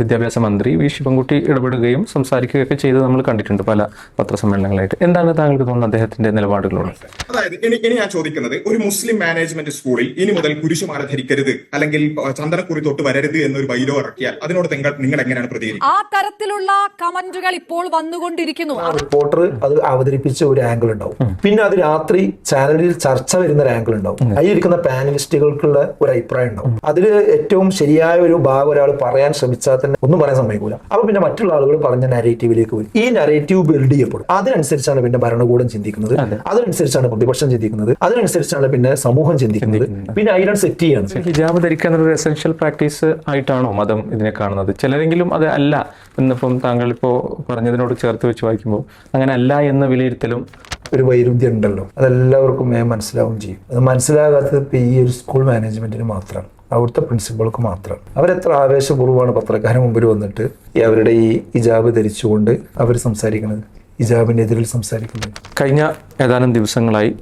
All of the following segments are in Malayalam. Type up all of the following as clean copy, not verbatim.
വിദ്യാഭ്യാസ മന്ത്രി വി ശിവൻകുട്ടി ഇടപെടുകയും സംസാരിക്കുകയൊക്കെ ചെയ്ത് നമ്മൾ കണ്ടിട്ടുണ്ട് പല പത്രസമ്മേളനങ്ങളായിട്ട്. എന്താണ് താങ്കൾക്ക് തോന്നുന്നത് അദ്ദേഹത്തിന്റെ നിലപാടുകളോട്? അതായത് ഇനി ഞാൻ ചോദിക്കുന്നത്, ഒരു മുസ്ലിം മാനേജ്മെന്റ് സ്കൂളിൽ ഇനി മുതൽ കുരിശുമാല ധരിക്കരുത് അല്ലെങ്കിൽ ചന്ദനക്കുറി തൊട്ട് വരരുത് എന്നൊരു ബൈലോ ഇറക്കിയാൽ അതിനോട് നിങ്ങൾ എങ്ങനെയാണ് പ്രതികരിക്കുക? ആ തരത്തിലുള്ള കമന്റുകൾ ഇപ്പോൾ വന്നുകൊണ്ടിരിക്കുന്നു. റിപ്പോർട്ടർ അത് അവതരിപ്പിച്ച ഒരു ആംഗിൾ ഉണ്ടാവും, പിന്നെ അത് രാത്രി ചാനലിൽ ചർച്ച വരുന്ന ഒരു ആംഗിൾ ഉണ്ടാവും, അതിലിരിക്കുന്ന പാനലിസ്റ്റുകൾക്കുള്ള ഒരു അഭിപ്രായം ഉണ്ടാവും. അതിൽ ഏറ്റവും ശരിയായ ഒരു ഭാഗം ഒരാൾ പറയാൻ ശ്രമിച്ചാൽ തന്നെ ഒന്നും പറയാൻ സമ്മതിക്കൂല. അപ്പൊ പിന്നെ മറ്റുള്ള ആളുകൾ പറഞ്ഞ നരേറ്റീവിലേക്ക് വരും. ഈ നരേറ്റീവ് ബിൽഡ് ചെയ്യപ്പെടും. അതിനനുസരിച്ചാണ് പിന്നെ ഭരണകൂടം ചിന്തിക്കുന്നത്, അതിനനുസരിച്ചാണ് പ്രതിപക്ഷം ചിന്തിക്കുന്നത്, അതിനനുസരിച്ചാണ് പിന്നെ സമൂഹം ചിന്തിക്കുന്നത്. പിന്നെ അതിനാണ് സെറ്റ് ചെയ്യാണ്. ഹിജാബ് ധരിക്കാൻ ഒരു എസെൻഷ്യൽ പ്രാക്ടീസ് ആയിട്ടാണോ മതം ഇതിനെ കാണുന്നത്? ചിലരെങ്കിലും അത് അല്ല എന്നിപ്പം താങ്കൾ ഇപ്പോൾ പറഞ്ഞതിനോട് ചേർത്ത് വെച്ച് വായിക്കുമ്പോൾ അങ്ങനെ അല്ല എന്ന വിലയിരുത്തലും ഒരു വൈരുദ്ധ്യം ഉണ്ടല്ലോ, അതെല്ലാവർക്കും മനസ്സിലാവും ചെയ്യും. അത് മനസ്സിലാകാത്തത് ഇപ്പം ഈ ഒരു സ്കൂൾ മാനേജ്മെന്റിന് മാത്രമാണ്, അവിടുത്തെ പ്രിൻസിപ്പൾക്ക് മാത്രമാണ്. അവരെത്ര ആവേശപൂർവ്വമാണ് പത്രക്കാരൻ മുമ്പിൽ വന്നിട്ട് അവരുടെ ഈ ഹിജാബ് ധരിച്ചുകൊണ്ട് അവർ സംസാരിക്കുന്നത്, ഹിജാബിനെതിരിൽ സംസാരിക്കുന്നത്. കഴിഞ്ഞ ഏതാനും ദിവസങ്ങളായി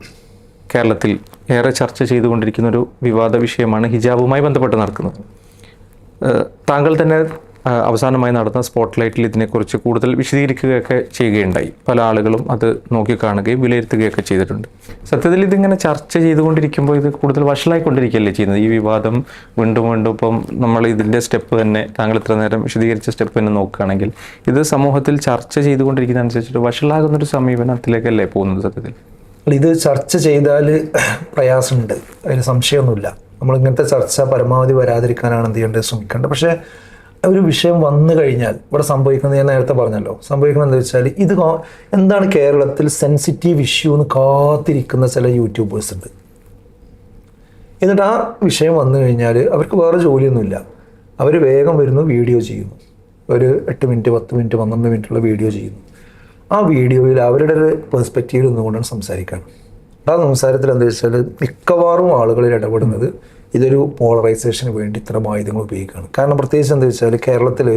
കേരളത്തിൽ ഏറെ ചർച്ച ചെയ്തുകൊണ്ടിരിക്കുന്ന ഒരു വിവാദ വിഷയമാണ് ഹിജാബുമായി ബന്ധപ്പെട്ട് നടക്കുന്നത്. താങ്കൾ തന്നെ അവസാനമായി നടന്ന സ്പോട്ട്ലൈറ്റിൽ ഇതിനെക്കുറിച്ച് കൂടുതൽ വിശദീകരിക്കുകയൊക്കെ ചെയ്യുകയുണ്ടായി. പല ആളുകളും അത് നോക്കിക്കാണുകയും വിലയിരുത്തുകയൊക്കെ ചെയ്തിട്ടുണ്ട്. സത്യത്തിൽ ഇതിങ്ങനെ ചർച്ച ചെയ്തുകൊണ്ടിരിക്കുമ്പോൾ ഇത് കൂടുതൽ വഷളായിക്കൊണ്ടിരിക്കുകയല്ലേ ചെയ്യുന്നത്? ഈ വിവാദം വീണ്ടും വീണ്ടും ഇപ്പം നമ്മൾ ഇതിൻ്റെ സ്റ്റെപ്പ് തന്നെ താങ്കൾ ഇത്ര നേരം വിശദീകരിച്ച സ്റ്റെപ്പ് തന്നെ നോക്കുകയാണെങ്കിൽ ഇത് സമൂഹത്തിൽ ചർച്ച ചെയ്തുകൊണ്ടിരിക്കുന്ന അനുസരിച്ചിട്ട് വഷളാകുന്നൊരു സമീപനത്തിലേക്കല്ലേ പോകുന്നത്? സത്യത്തിൽ ഇത് ചർച്ച ചെയ്താൽ പ്രയാസമുണ്ട്, അതിന് സംശയമൊന്നുമില്ല. നമ്മളിങ്ങനത്തെ ചർച്ച പരമാവധി വരാതിരിക്കാനാണ് എന്ത് ചെയ്യേണ്ടത്, ശ്രമിക്കേണ്ടത്. പക്ഷേ ഒരു വിഷയം വന്നു കഴിഞ്ഞാൽ ഇവിടെ സംഭവിക്കുന്നത് ഞാൻ നേരത്തെ പറഞ്ഞല്ലോ, സംഭവിക്കുന്നത് എന്താ വെച്ചാൽ ഇത് എന്താണ് കേരളത്തിൽ സെൻസിറ്റീവ് ഇഷ്യൂ എന്ന് കാത്തിരിക്കുന്ന ചില യൂട്യൂബേഴ്സ് ഉണ്ട്. എന്നിട്ട് ആ വിഷയം വന്നു കഴിഞ്ഞാൽ അവർക്ക് വേറെ ജോലിയൊന്നുമില്ല, അവർ വേഗം വരുന്നു, വീഡിയോ ചെയ്യുന്നു, ഒരു 8 മിനിറ്റ് 10 മിനിറ്റ് 12 മിനിറ്റുള്ള വീഡിയോ ചെയ്യുന്നു. ആ വീഡിയോയിൽ അവരുടെ ഒരു പെർസ്പെക്റ്റീവിൽ നിന്നുകൊണ്ടാണ് സംസാരിക്കുകയാണ്. ആ സംസാരത്തിൽ എന്താ വെച്ചാൽ മിക്കവാറും ആളുകളിൽ ഇടപെടുന്നത് ഇതൊരു പോളറൈസേഷന് വേണ്ടി ഇത്തരം ആയുധങ്ങൾ ഉപയോഗിക്കുകയാണ്. കാരണം പ്രത്യേകിച്ച് എന്താ വെച്ചാൽ കേരളത്തിൽ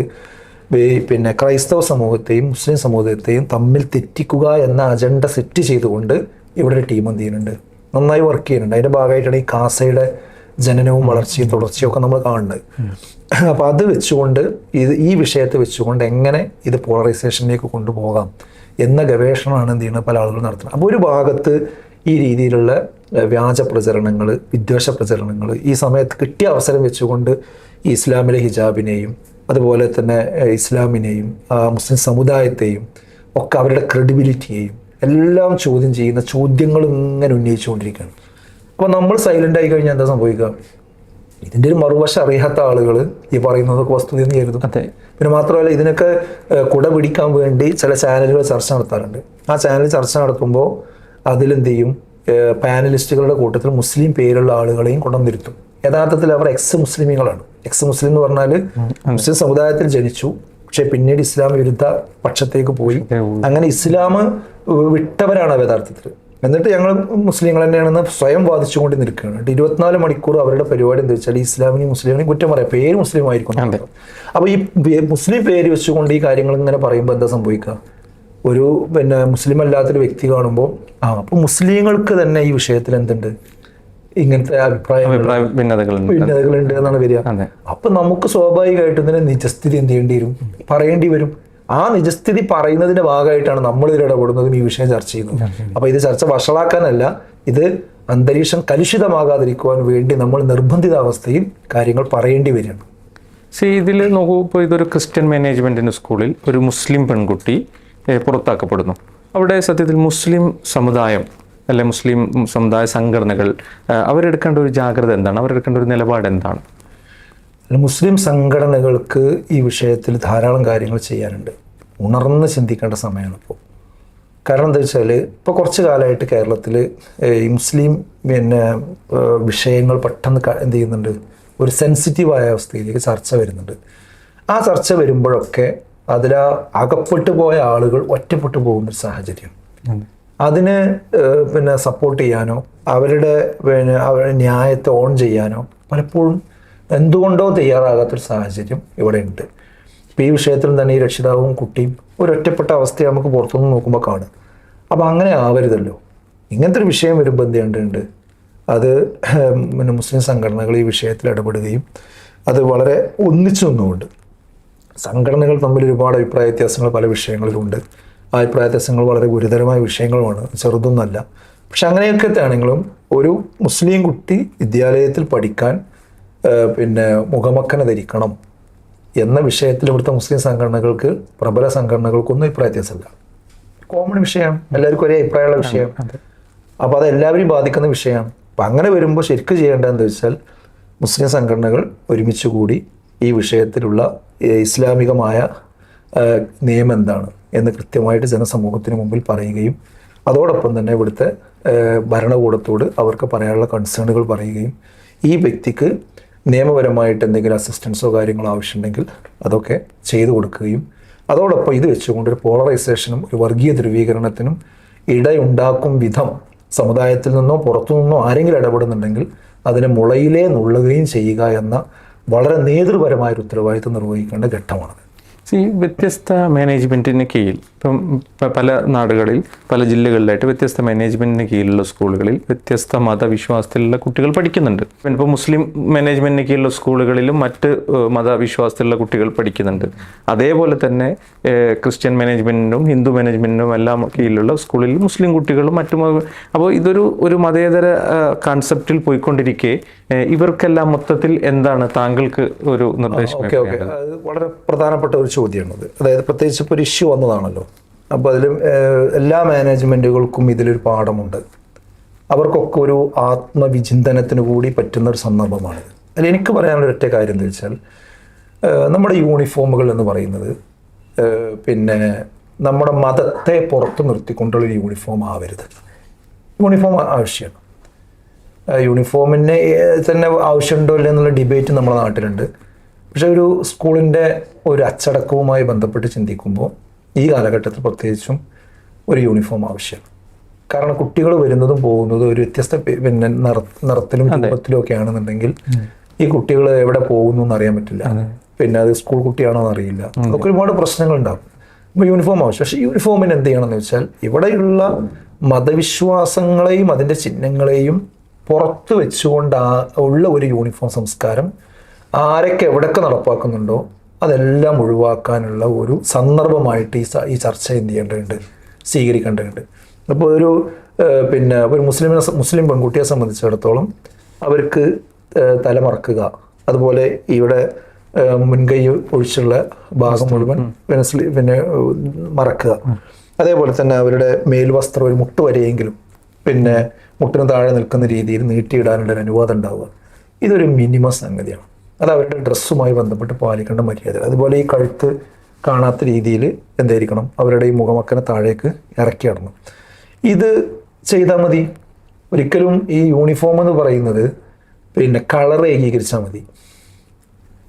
പിന്നെ ക്രൈസ്തവ സമൂഹത്തെയും മുസ്ലിം സമൂഹത്തെയും തമ്മിൽ തെറ്റിക്കുക എന്ന അജണ്ട സെറ്റ് ചെയ്തുകൊണ്ട് ഇവിടെ ഒരു ടീം എന്ത് ചെയ്യുന്നുണ്ട്, നന്നായി വർക്ക് ചെയ്യുന്നുണ്ട്. അതിൻ്റെ ഭാഗമായിട്ടാണ് ഈ കാസയുടെ ജനനവും വളർച്ചയും തുടർച്ചയും ഒക്കെ നമ്മൾ കാണുന്നത്. അപ്പോൾ അത് വെച്ചുകൊണ്ട് ഈ വിഷയത്തെ വെച്ചുകൊണ്ട് എങ്ങനെ ഇത് പോളറൈസേഷനിലേക്ക് കൊണ്ടുപോകാം എന്ന ഗവേഷണമാണ് എന്ത് ചെയ്യുന്നത് പല ആളുകൾ നടത്തുന്നത്. അപ്പോൾ ഒരു ഭാഗത്ത് ഈ രീതിയിലുള്ള വ്യാജ പ്രചരണങ്ങൾ, വിദ്വേഷ പ്രചരണങ്ങൾ, ഈ സമയത്ത് കിട്ടിയ അവസരം വെച്ചുകൊണ്ട് ഈ ഇസ്ലാമിലെ ഹിജാബിനെയും അതുപോലെ തന്നെ ഇസ്ലാമിനെയും മുസ്ലിം സമുദായത്തെയും ഒക്കെ അവരുടെ ക്രെഡിബിലിറ്റിയെയും എല്ലാം ചോദ്യം ചെയ്യുന്ന ചോദ്യങ്ങൾ ഇങ്ങനെ ഉന്നയിച്ചുകൊണ്ടിരിക്കുകയാണ്. അപ്പോൾ നമ്മൾ സൈലൻ്റ് ആയി കഴിഞ്ഞാൽ എന്താ സംഭവിക്കുക? ഇതിൻ്റെ ഒരു മറുവശം അറിയാത്ത ആളുകൾ ഈ പറയുന്നതൊക്കെ വസ്തുത എന്ന് കരുതും. പിന്നെ മാത്രമല്ല ഇതിനൊക്കെ കുട പിടിക്കാൻ വേണ്ടി ചില ചാനലുകൾ ചർച്ച നടത്താറുണ്ട്. ആ ചാനൽ ചർച്ച നടത്തുമ്പോൾ അതിലെന്ത് ചെയ്യും, പാനലിസ്റ്റുകളുടെ കൂട്ടത്തിൽ മുസ്ലിം പേരുള്ള ആളുകളെയും കൊണ്ടുവന്നിരുത്തും. യഥാർത്ഥത്തിൽ അവർ എക്സ് മുസ്ലിമികളാണ്. എക്സ് മുസ്ലിം എന്ന് പറഞ്ഞാൽ മുസ്ലിം സമുദായത്തിൽ ജനിച്ചു, പക്ഷെ പിന്നീട് ഇസ്ലാം വിരുദ്ധ പക്ഷത്തേക്ക് പോയി, അങ്ങനെ ഇസ്ലാം വിട്ടവരാണ് യഥാർത്ഥത്തിൽ. എന്നിട്ട് ഞങ്ങൾ മുസ്ലിങ്ങൾ തന്നെയാണെന്ന് സ്വയം വാദിച്ചുകൊണ്ട് നിൽക്കുകയാണ്. 24 മണിക്കൂർ അവരുടെ പരിപാടി എന്താ വെച്ചാൽ ഇസ്ലാമിനെയും മുസ്ലിമിനെയും കുറ്റം പറയാം, പേര് മുസ്ലിം ആയിരിക്കും. അപ്പോൾ ഈ മുസ്ലിം പേര് വെച്ചുകൊണ്ട് ഈ കാര്യങ്ങൾ ഇങ്ങനെ പറയുമ്പോൾ എന്താ സംഭവിക്കുക? ഒരു പിന്നെ മുസ്ലിം അല്ലാത്തൊരു വ്യക്തി കാണുമ്പോൾ അപ്പോൾ മുസ്ലിങ്ങൾക്ക് തന്നെ ഈ വിഷയത്തിൽ എന്തുണ്ട്, ഇങ്ങനത്തെ ഭിന്നതകളുണ്ട് എന്നാണ് വരിക. അപ്പൊ നമുക്ക് സ്വാഭാവികമായിട്ടും ഇതിനെ നിജസ്ഥിതി എന്ത് ചെയ്യേണ്ടി വരും, പറയേണ്ടി വരും. ആ നിജസ്ഥിതി പറയുന്നതിന്റെ ഭാഗമായിട്ടാണ് നമ്മൾ ഇതിൽ ഇടപെടുന്നതും ഈ വിഷയം ചർച്ച ചെയ്യുന്നത്. അപ്പൊ ഇത് ചർച്ച വഷളാക്കാനല്ല, ഇത് അന്തരീക്ഷം കലുഷിതമാകാതിരിക്കുവാൻ വേണ്ടി നമ്മൾ നിർബന്ധിതാവസ്ഥയിൽ കാര്യങ്ങൾ പറയേണ്ടി വരികയാണ്. ഇതിൽ നോക്കൂ, ഇപ്പോൾ ഇതൊരു ക്രിസ്ത്യൻ മാനേജ്മെന്റിന്റെ സ്കൂളിൽ ഒരു മുസ്ലിം പെൺകുട്ടി പുറത്താക്കപ്പെടുന്നു. അവിടെ സത്യത്തിൽ മുസ്ലിം സമുദായം അല്ലെ മുസ്ലിം സമുദായ സംഘടനകൾ അവരെടുക്കേണ്ട ഒരു ജാഗ്രത എന്താണ്, അവരെടുക്കേണ്ട ഒരു നിലപാട് എന്താണ്? മുസ്ലിം സംഘടനകൾക്ക് ഈ വിഷയത്തിൽ ധാരാളം കാര്യങ്ങൾ ചെയ്യാനുണ്ട്. ഉണർന്ന് ചിന്തിക്കേണ്ട സമയമാണ് ഇപ്പോൾ. കാരണം എന്താ വെച്ചാൽ ഇപ്പോൾ കുറച്ച് കാലമായിട്ട് കേരളത്തിൽ ഈ മുസ്ലിം പിന്നെ വിഷയങ്ങൾ പെട്ടെന്ന് എന്ത് ചെയ്യുന്നുണ്ട്, ഒരു സെൻസിറ്റീവായ അവസ്ഥയിലേക്ക് ചർച്ച വരുന്നുണ്ട്. ആ ചർച്ച വരുമ്പോഴൊക്കെ അതിൽ അകപ്പെട്ടു പോയ ആളുകൾ ഒറ്റപ്പെട്ടു പോകുന്നൊരു സാഹചര്യം. അതിന് പിന്നെ സപ്പോർട്ട് ചെയ്യാനോ അവരുടെ ന്യായത്തെ ഓൺ ചെയ്യാനോ പലപ്പോഴും എന്തുകൊണ്ടോ തയ്യാറാകാത്തൊരു സാഹചര്യം ഇവിടെ ഉണ്ട്. ഇപ്പോൾ ഈ വിഷയത്തിൽ തന്നെ ഈ രക്ഷിതാവും കുട്ടിയും ഒരൊറ്റപ്പെട്ട അവസ്ഥയെ നമുക്ക് പുറത്തുനിന്ന് നോക്കുമ്പോൾ കാണും. അപ്പോൾ അങ്ങനെ ആവരുതല്ലോ. ഇങ്ങനത്തെ ഒരു വിഷയം വരുമ്പോൾ എന്ത് ചെയ്യേണ്ടതുണ്ട്, അത് പിന്നെ മുസ്ലിം സംഘടനകൾ ഈ വിഷയത്തിൽ ഇടപെടുകയും അത് വളരെ ഒന്നിച്ചു നിന്നുകൊണ്ട് സംഘടനകൾ തമ്മിൽ ഒരുപാട് അഭിപ്രായ വ്യത്യാസങ്ങൾ പല വിഷയങ്ങളിലുണ്ട്. ആ അഭിപ്രായ വ്യത്യാസങ്ങൾ വളരെ ഗുരുതരമായ വിഷയങ്ങളുമാണ്, ചെറുതൊന്നല്ല. പക്ഷെ അങ്ങനെയൊക്കെ ആണെങ്കിലും ഒരു മുസ്ലിം കുട്ടി വിദ്യാലയത്തിൽ പഠിക്കാൻ മുഖമക്കന ധരിക്കണം എന്ന വിഷയത്തിൽ ഇവിടുത്തെ മുസ്ലിം സംഘടനകൾക്ക്, പ്രബല സംഘടനകൾക്കൊന്നും അഭിപ്രായ വ്യത്യാസമില്ല. കോമൺ വിഷയമാണ്, എല്ലാവർക്കും ഒരേ അഭിപ്രായമുള്ള വിഷയമാണ്. അപ്പോൾ അത് എല്ലാവരെയും ബാധിക്കുന്ന വിഷയമാണ്. അപ്പം അങ്ങനെ വരുമ്പോൾ ശരിക്കും ചെയ്യേണ്ടതെന്ന് വെച്ചാൽ മുസ്ലിം സംഘടനകൾ ഒരുമിച്ച് കൂടി ഈ വിഷയത്തിലുള്ള ഇസ്ലാമികമായ നിയമം എന്താണ് എന്ന് കൃത്യമായിട്ട് ജനസമൂഹത്തിന് മുമ്പിൽ പറയുകയും അതോടൊപ്പം തന്നെ ഇവിടുത്തെ ഭരണകൂടത്തോട് അവർക്ക് പറയാനുള്ള കൺസേണുകൾ പറയുകയും ഈ വ്യക്തിക്ക് നിയമപരമായിട്ട് എന്തെങ്കിലും അസിസ്റ്റൻസോ കാര്യങ്ങളോ ആവശ്യമുണ്ടെങ്കിൽ അതൊക്കെ ചെയ്തു കൊടുക്കുകയും അതോടൊപ്പം ഇത് വെച്ചുകൊണ്ട് ഒരു പോളറൈസേഷനും ഒരു വർഗീയ ധ്രുവീകരണത്തിനും ഇടയുണ്ടാക്കും വിധം സമുദായത്തിൽ നിന്നോ പുറത്തു നിന്നോ ആരെങ്കിലും ഇടപെടുന്നുണ്ടെങ്കിൽ അതിനെ മുളയിലേ നുള്ളുകയും ചെയ്യുക എന്ന വളരെ നേതൃപരമായൊരു ഉത്തരവാദിത്വം നിർവഹിക്കേണ്ട ഘട്ടമാണ്. ഈ വ്യത്യസ്ത മാനേജ്മെൻറ്റിന് കീഴിൽ ഇപ്പം പല നാടുകളിൽ പല ജില്ലകളിലായിട്ട് വ്യത്യസ്ത മാനേജ്മെൻറ്റിന് കീഴിലുള്ള സ്കൂളുകളിൽ വ്യത്യസ്ത മതവിശ്വാസത്തിലുള്ള കുട്ടികൾ പഠിക്കുന്നുണ്ട്. ഇപ്പോൾ മുസ്ലിം മാനേജ്മെൻറ്റിന് കീഴിലുള്ള സ്കൂളുകളിലും മറ്റ് മതവിശ്വാസത്തിലുള്ള കുട്ടികൾ പഠിക്കുന്നുണ്ട്. അതേപോലെ തന്നെ ക്രിസ്ത്യൻ മാനേജ്മെൻറ്റിനും ഹിന്ദു മാനേജ്മെൻറ്റിനും എല്ലാം കീഴിലുള്ള സ്കൂളിൽ മുസ്ലിം കുട്ടികളും മറ്റും. അപ്പോൾ ഇതൊരു മതേതര കൺസെപ്റ്റിൽ പോയിക്കൊണ്ടിരിക്കെ ഇവർക്കെല്ലാം മൊത്തത്തിൽ എന്താണ് താങ്കൾക്ക് ഒരു നിർദ്ദേശം? ഓക്കെ, അത് വളരെ പ്രധാനപ്പെട്ട ഒരു ചോദ്യമാണത്. അതായത് പ്രത്യേകിച്ച് ഇപ്പോൾ ഒരു ഇഷ്യൂ വന്നതാണല്ലോ. അപ്പോൾ അതിൽ എല്ലാ മാനേജ്മെൻറ്റുകൾക്കും ഇതിലൊരു പാഠമുണ്ട്. അവർക്കൊക്കെ ഒരു ആത്മവിചിന്തനത്തിന് കൂടി പറ്റുന്ന ഒരു സന്ദർഭമാണ്. അതിൽ എനിക്ക് പറയാനുള്ള ഒറ്റ കാര്യം എന്താ വെച്ചാൽ, നമ്മുടെ യൂണിഫോമുകൾ എന്ന് പറയുന്നത് നമ്മുടെ മതത്തെ പുറത്ത് നിർത്തിക്കൊണ്ടുള്ളൊരു യൂണിഫോം ആവരുത്. യൂണിഫോം ആവശ്യമാണ്. യൂണിഫോമിന് തന്നെ ആവശ്യമുണ്ടോ ഇല്ല എന്നുള്ള ഡിബേറ്റ് നമ്മുടെ നാട്ടിലുണ്ട്. പക്ഷെ ഒരു സ്കൂളിൻ്റെ ഒരു അച്ചടക്കവുമായി ബന്ധപ്പെട്ട് ചിന്തിക്കുമ്പോൾ ഈ കാലഘട്ടത്തിൽ പ്രത്യേകിച്ചും ഒരു യൂണിഫോം ആവശ്യമാണ്. കാരണം കുട്ടികൾ വരുന്നതും പോകുന്നതും ഒരു വ്യത്യസ്ത നിറത്തിലും രൂപത്തിലും ഒക്കെ ആണെന്നുണ്ടെങ്കിൽ ഈ കുട്ടികൾ എവിടെ പോകുന്നു എന്ന് അറിയാൻ പറ്റില്ല. അത് സ്കൂൾ കുട്ടിയാണോ എന്ന് അറിയില്ല. അതൊക്കെ ഒരുപാട് പ്രശ്നങ്ങളുണ്ടാകും. അപ്പോൾ യൂണിഫോം ആവശ്യം. പക്ഷേ യൂണിഫോമിന് എന്ത് ചെയ്യണമെന്ന് വെച്ചാൽ ഇവിടെയുള്ള മതവിശ്വാസങ്ങളെയും അതിൻ്റെ ചിഹ്നങ്ങളെയും പുറത്ത് വെച്ചുകൊണ്ട് ഉള്ള ഒരു യൂണിഫോം സംസ്കാരം ആരൊക്കെ എവിടെയൊക്കെ നടപ്പാക്കുന്നുണ്ടോ അതെല്ലാം ഒഴിവാക്കാനുള്ള ഒരു സന്ദർഭമായിട്ട് ഈ ചർച്ച എന്ത് ചെയ്യേണ്ടതുണ്ട്, സ്വീകരിക്കേണ്ടതുണ്ട്. അപ്പോൾ ഒരു മുസ്ലിം പെൺകുട്ടിയെ സംബന്ധിച്ചിടത്തോളം അവർക്ക് തലമറക്കുക, അതുപോലെ ഇവിടെ മുൻകൈ ഒഴിച്ചുള്ള ഭാഗം മുഴുവൻ മറക്കുക, അതേപോലെ തന്നെ അവരുടെ മേൽവസ്ത്രം ഒരു മുട്ട് വരെയെങ്കിലും മുട്ടിന് താഴെ നിൽക്കുന്ന രീതിയിൽ നീട്ടിയിടാനുള്ള ഒരു അനുവാദം ഉണ്ടാവുക. ഇതൊരു മിനിമം സംഗതിയാണ്. അത് അവരുടെ ഡ്രസ്സുമായി ബന്ധപ്പെട്ട് പാലിക്കേണ്ട മര്യാദ. അതുപോലെ ഈ കഴുത്ത് കാണാത്ത രീതിയിൽ എന്തായിരിക്കണം, അവരുടെ ഈ മുഖമക്കനെ താഴേക്ക് ഇറക്കി ഇടണം. ഇത് ചെയ്താൽ മതി. ഒരിക്കലും ഈ യൂണിഫോം എന്ന് പറയുന്നത് കളർ ഏകീകരിച്ചാൽ മതി.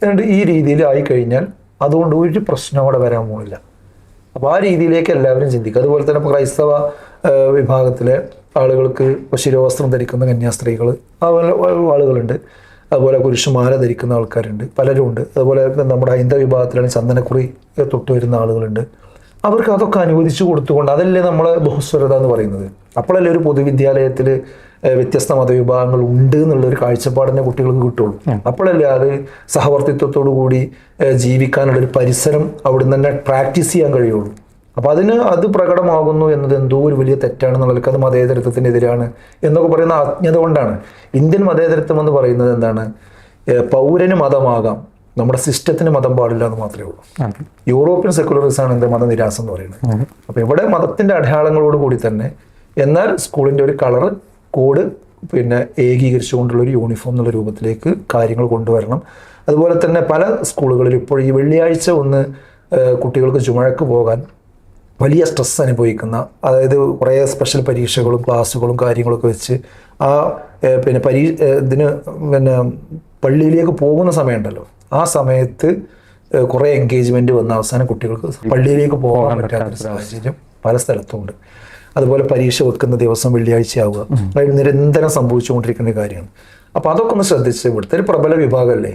എന്നിട്ട് ഈ രീതിയിൽ ആയിക്കഴിഞ്ഞാൽ അതുകൊണ്ട് ഒരു പ്രശ്നം അവിടെ വരാൻ പോകുന്നില്ല. അപ്പോൾ ആ രീതിയിലേക്ക് എല്ലാവരും ചിന്തിക്കുക. അതുപോലെ തന്നെ ഇപ്പോൾ ക്രൈസ്തവ വിഭാഗത്തിലെ ആളുകൾക്ക് ഇപ്പോൾ ശിരോവസ്ത്രം ധരിക്കുന്ന കന്യാസ്ത്രീകൾ ആളുകളുണ്ട്. അതുപോലെ കുരിശുമാല ധരിക്കുന്ന ആൾക്കാരുണ്ട്, പലരും ഉണ്ട്. അതുപോലെ നമ്മുടെ ഹൈന്ദവ വിഭാഗത്തിലാണ് ചന്ദനക്കുറി തൊട്ട് വരുന്ന ആളുകളുണ്ട്. അവർക്ക് അതൊക്കെ അനുവദിച്ചു കൊടുത്തുകൊണ്ട് അതല്ലേ നമ്മളെ ബഹുസ്വരത എന്ന് പറയുന്നത്. അപ്പോഴല്ലേ ഒരു പൊതുവിദ്യാലയത്തിൽ വ്യത്യസ്ത മതവിഭാഗങ്ങൾ ഉണ്ട് എന്നുള്ളൊരു കാഴ്ചപ്പാടിനെ കുട്ടികൾക്ക് കിട്ടുള്ളൂ. അപ്പോഴല്ലേ അത് സഹവർത്തിത്വത്തോടു കൂടി ജീവിക്കാനുള്ളൊരു പരിസരം അവിടെ തന്നെ പ്രാക്ടീസ് ചെയ്യാൻ കഴിയുള്ളൂ. അപ്പോൾ അത് പ്രകടമാകുന്നു എന്നത് എന്തോ ഒരു വലിയ തെറ്റാണെന്നുള്ളവർക്ക് അത് മതേതരത്വത്തിനെതിരാണ് എന്നൊക്കെ പറയുന്ന അജ്ഞത കൊണ്ടാണ്. ഇന്ത്യൻ മതേതരത്വം എന്ന് പറയുന്നത് എന്താണ്, പൗരന് മതമാകാം, നമ്മുടെ സിസ്റ്റത്തിന് മതം പാടില്ല എന്ന് മാത്രമേ ഉള്ളൂ. യൂറോപ്യൻ സെക്കുലറിസമാണ് എൻ്റെ മതനിരാസം എന്ന് പറയുന്നത്. അപ്പോൾ ഇവിടെ മതത്തിൻ്റെ അടയാളങ്ങളോട് കൂടി തന്നെ എന്നാൽ സ്കൂളിൻ്റെ ഒരു കളർ കോഡ് ഏകീകരിച്ചുകൊണ്ടുള്ളൊരു യൂണിഫോം എന്നുള്ള രൂപത്തിലേക്ക് കാര്യങ്ങൾ കൊണ്ടുവരണം. അതുപോലെ തന്നെ പല സ്കൂളുകളിലും ഇപ്പോൾ ഈ വെള്ളിയാഴ്ച കുട്ടികൾക്ക് ചുമഴക്ക് പോകാൻ വലിയ സ്ട്രെസ് അനുഭവിക്കുന്ന, അതായത് കുറേ സ്പെഷ്യൽ പരീക്ഷകളും ക്ലാസ്സുകളും കാര്യങ്ങളൊക്കെ വെച്ച് ഇതിന് പള്ളിയിലേക്ക് പോകുന്ന സമയമുണ്ടല്ലോ, ആ സമയത്ത് കുറേ എൻഗേജ്മെൻറ്റ് വന്ന അവസാനം കുട്ടികൾക്ക് പള്ളിയിലേക്ക് പോകാൻ പറ്റാത്തൊരു സാഹചര്യം പല സ്ഥലത്തുമുണ്ട്. അതുപോലെ പരീക്ഷ വെക്കുന്ന ദിവസം വെള്ളിയാഴ്ചയാവുക, നിരന്തരം സംഭവിച്ചുകൊണ്ടിരിക്കുന്ന കാര്യമാണ്. അപ്പോൾ അതൊക്കെ ഒന്ന് ശ്രദ്ധിച്ച് ഇവിടുത്തെ ഒരു പ്രബല വിഭാഗമല്ലേ